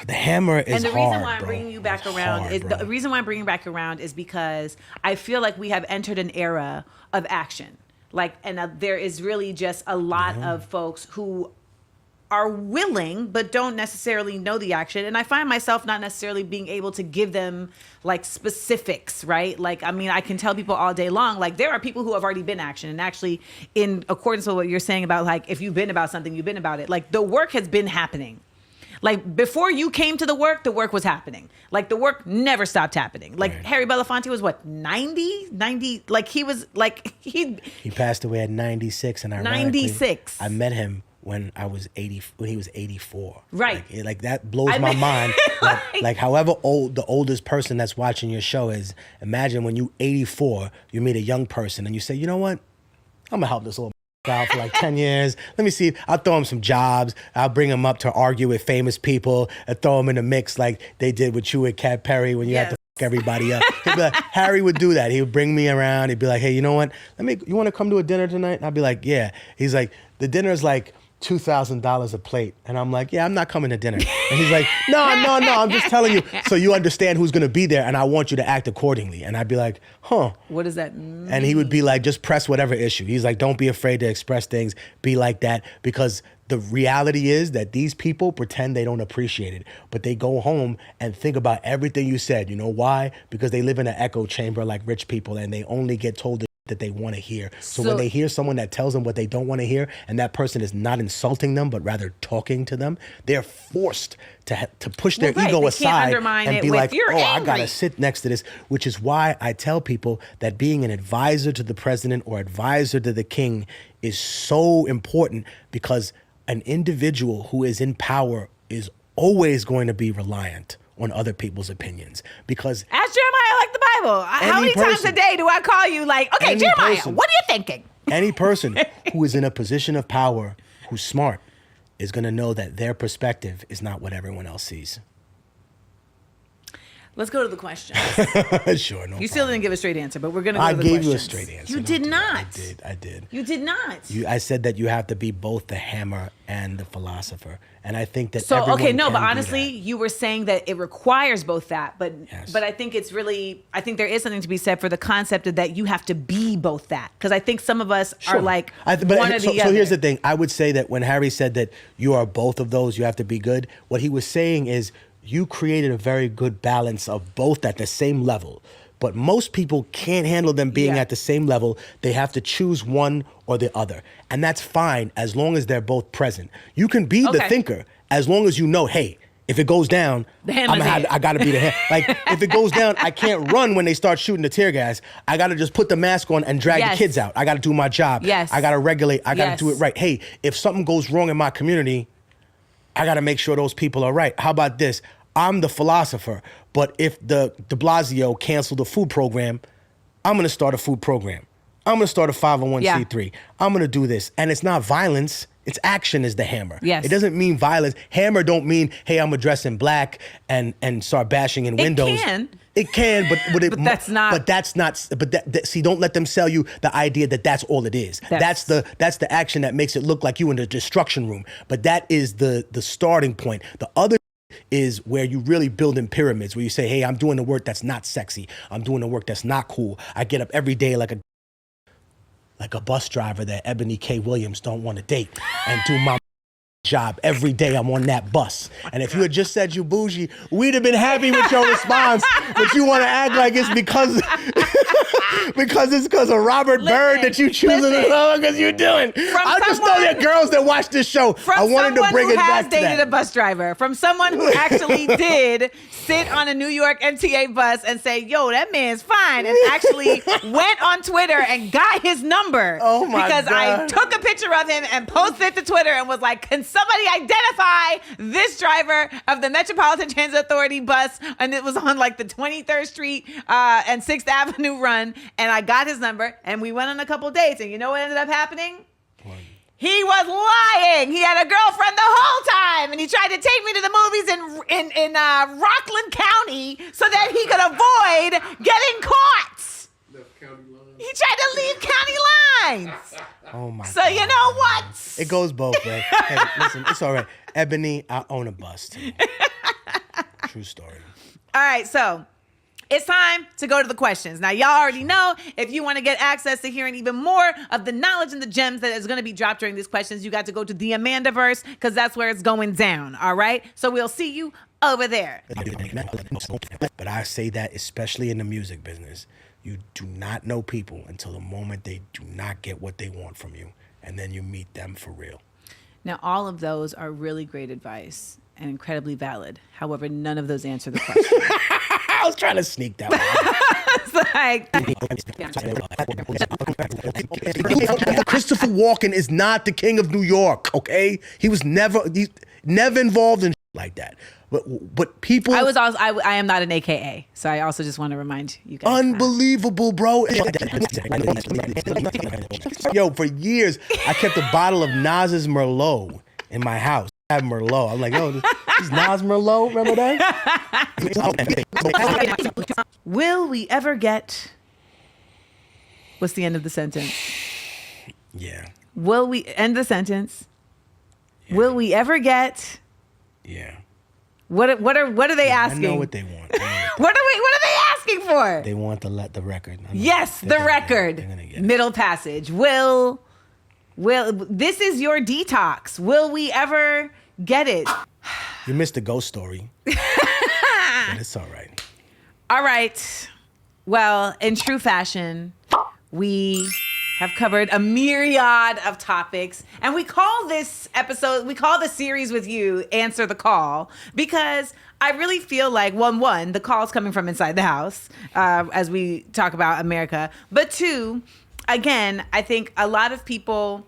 The hammer is hard, And the reason why I'm bro. bringing you back It's around hard, is bro. the reason why I'm bringing you back around is because I feel like we have entered an era of action. There is really just a lot of folks who are willing but don't necessarily know the action, and I find myself not necessarily being able to give them like specifics, right? Like, I mean, I can tell people all day long, like there are people who have already been action, and actually in accordance with what you're saying about like if you've been about something, you've been about it. Like the work has been happening. Like before you came to the work was happening. Like the work never stopped happening. Like Right. Harry Belafonte was what, 90? Like he was like He passed away at 96, and ironically, 96. I met him when he was 84. Right. Like that blows my mind. Like however old the oldest person that's watching your show is, imagine when you 84, you meet a young person and you say, you know what? I'm gonna help this little out for like 10 years. Let me see. I'll throw him some jobs. I'll bring him up to argue with famous people and throw him in the mix like they did with you with Cat Perry when you had to fuck everybody up. He'd be like, Harry would do that. He would bring me around. He'd be like, hey, you know what? You want to come to a dinner tonight? And I'd be like, yeah. He's like, the dinner's like $2,000 a plate. And I'm like, yeah, I'm not coming to dinner. And he's like, no, I'm just telling you so you understand who's going to be there and I want you to act accordingly. And I'd be like, huh. What does that mean? And he would be like, just press whatever issue. He's like, don't be afraid to express things. Be like that. Because the reality is that these people pretend they don't appreciate it, but they go home and think about everything you said. You know why? Because they live in an echo chamber like rich people, and they only get told the that they want to hear. So when they hear someone that tells them what they don't want to hear, and that person is not insulting them, but rather talking to them, they're forced to push their ego aside and be like, oh, I got to sit next to this, which is why I tell people that being an advisor to the president or advisor to the king is so important, because an individual who is in power is always going to be reliant on other people's opinions. Because ask Jeremiah like the Bible. How many times a day do I call you like, okay, Jeremiah, what are you thinking? Any person who is in a position of power, who's smart, is going to know that their perspective is not what everyone else sees. Let's go to the question. Sure, no You still didn't give a straight answer, but we're going to go to the questions. I questions. gave you a straight answer. You did not. I did. You did not. I said that you have to be both the hammer and the philosopher. And I think that but can honestly, you were saying that it requires both that. But I think it's really, I think there is something to be said for the concept of that you have to be both that. Because I think some of us are like one or the other. So here's the thing. I would say that when Harry said that you are both of those, you have to be good, what he was saying is you created a very good balance of both at the same level. But most people can't handle them being at the same level. They have to choose one or the other. And that's fine as long as they're both present. You can be the thinker as long as you know, hey, if it goes down, I got to be the hand. Like, if it goes down, I can't run when they start shooting the tear gas. I got to just put the mask on and drag the kids out. I got to do my job. I got to regulate. I got to do it right. Hey, if something goes wrong in my community, I got to make sure those people are right. How about this? I'm the philosopher, but if de Blasio canceled the food program, I'm going to start a food program. I'm going to start a 501c3. I'm going to do this. And it's not violence. It's action is the hammer. It doesn't mean violence. Hammer don't mean, hey, I'm going to dress in black and start bashing in windows. It can, but that's not. But that's not. But see, don't let them sell you the idea that that's all it is. That's the action that makes it look like you in the destruction room. But that is the starting point. The other is where you really build in pyramids, where you say, hey, I'm doing the work that's not sexy. I'm doing the work that's not cool. I get up every day like a bus driver that Ebony K. Williams don't want to date and do my job every day. I'm on that bus. And if you had just said you bougie, we'd have been happy with your response. But you want to act like it's because it's because of Robert Byrd that you choosing to love because you're doing. I just know that girls that watch this show. I wanted to bring it back to that. From someone who has dated a bus driver, from someone who actually did sit on a New York MTA bus and say, yo, that man's fine, and actually went on Twitter and got his number. Oh my because God. I took a picture of him and posted it to Twitter and was like, can somebody identify this driver of the Metropolitan Transit Authority bus? And it was on like the 23rd Street and 6th Avenue run. And I got his number and we went on a couple dates. And you know what ended up happening? He was lying. He had a girlfriend the whole time, and he tried to take me to the movies in Rockland County so that he could avoid getting caught. Left county lines. He tried to leave county lines. Oh my So God. you know what? It goes both ways. Hey, listen, it's all right. Ebony, I own a bus too. True story. All right, so it's time to go to the questions. Now, y'all already know if you want to get access to hearing even more of the knowledge and the gems that is going to be dropped during these questions, you got to go to the Amandaverse because that's where it's going down. All right, so we'll see you over there. But I say that especially in the music business. You do not know people until the moment they do not get what they want from you. And then you meet them for real. Now, all of those are really great advice and incredibly valid. However, none of those answer the question. I was trying to sneak that one. It's like... Christopher Walken is not the king of New York, okay? He's never involved in like that. But people... I am not an AKA, so I also just want to remind you guys. Unbelievable, bro. Yo, for years, I kept a bottle of Nas's Merlot in my house. I have Merlot. I'm like, oh, this is Nas Merlot, remember that? Will we ever get... What's the end of the sentence? Yeah. Will we end the sentence? Yeah. Will we ever get... Yeah. What are they asking? I know what they want. What are they asking for? They want the record. Yes, the record. Middle passage. Will this is your detox. Will we ever get it? You missed the ghost story. But it's all right. All right. Well, in true fashion, we have covered a myriad of topics. And we call this series with you, Answer the Call, because I really feel like, one, the call's coming from inside the house, as we talk about America. But two, again, I think a lot of people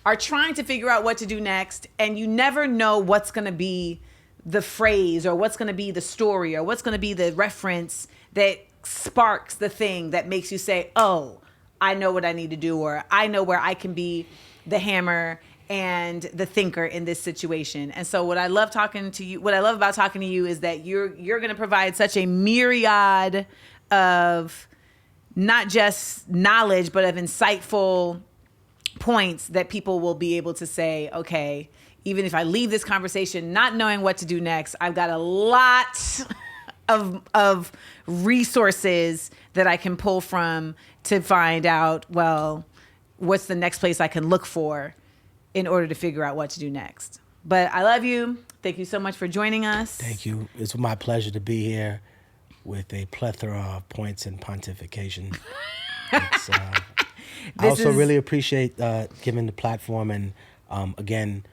are trying to figure out what to do next, and you never know what's going to be the phrase or what's going to be the story or what's going to be the reference that sparks the thing that makes you say, oh, I know what I need to do, or I know where I can be the hammer and the thinker in this situation. And so what I love about talking to you is that you're going to provide such a myriad of not just knowledge, but of insightful points that people will be able to say, okay, even if I leave this conversation not knowing what to do next, I've got a lot of resources that I can pull from to find out, well, what's the next place I can look for in order to figure out what to do next. But I love you. Thank you so much for joining us. Thank you. It's my pleasure to be here with a plethora of points and pontification. I also really appreciate giving the platform. And again,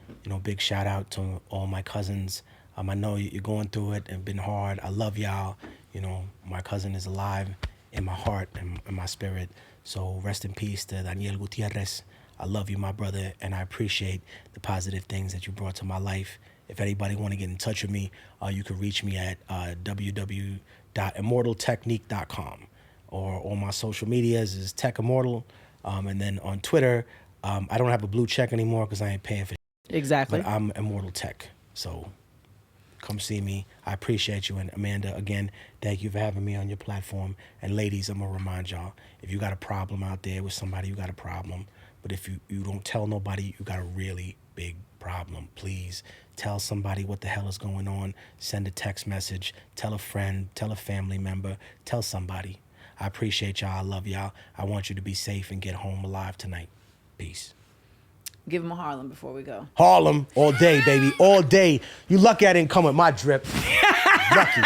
big shout out to all my cousins. I know you're going through it and been hard. I love y'all. My cousin is alive in my heart and in my spirit. So rest in peace to Daniel Gutierrez. I love you, my brother, and I appreciate the positive things that you brought to my life. If anybody want to get in touch with me, you can reach me at www.immortaltechnique.com, or all my social medias is Tech Immortal. And then on Twitter, I don't have a blue check anymore because I ain't paying for it. Exactly. But I'm Immortal Tech. So come see me. I appreciate you. And Amanda, again, thank you for having me on your platform. And ladies, I'm going to remind y'all, if you got a problem out there with somebody, you got a problem. But if you don't tell nobody, you got a really big problem. Please tell somebody what the hell is going on. Send a text message. Tell a friend. Tell a family member. Tell somebody. I appreciate y'all. I love y'all. I want you to be safe and get home alive tonight. Peace. Give them a Harlem before we go. Harlem all day, baby. All day. You lucky I didn't come with my drip. Lucky.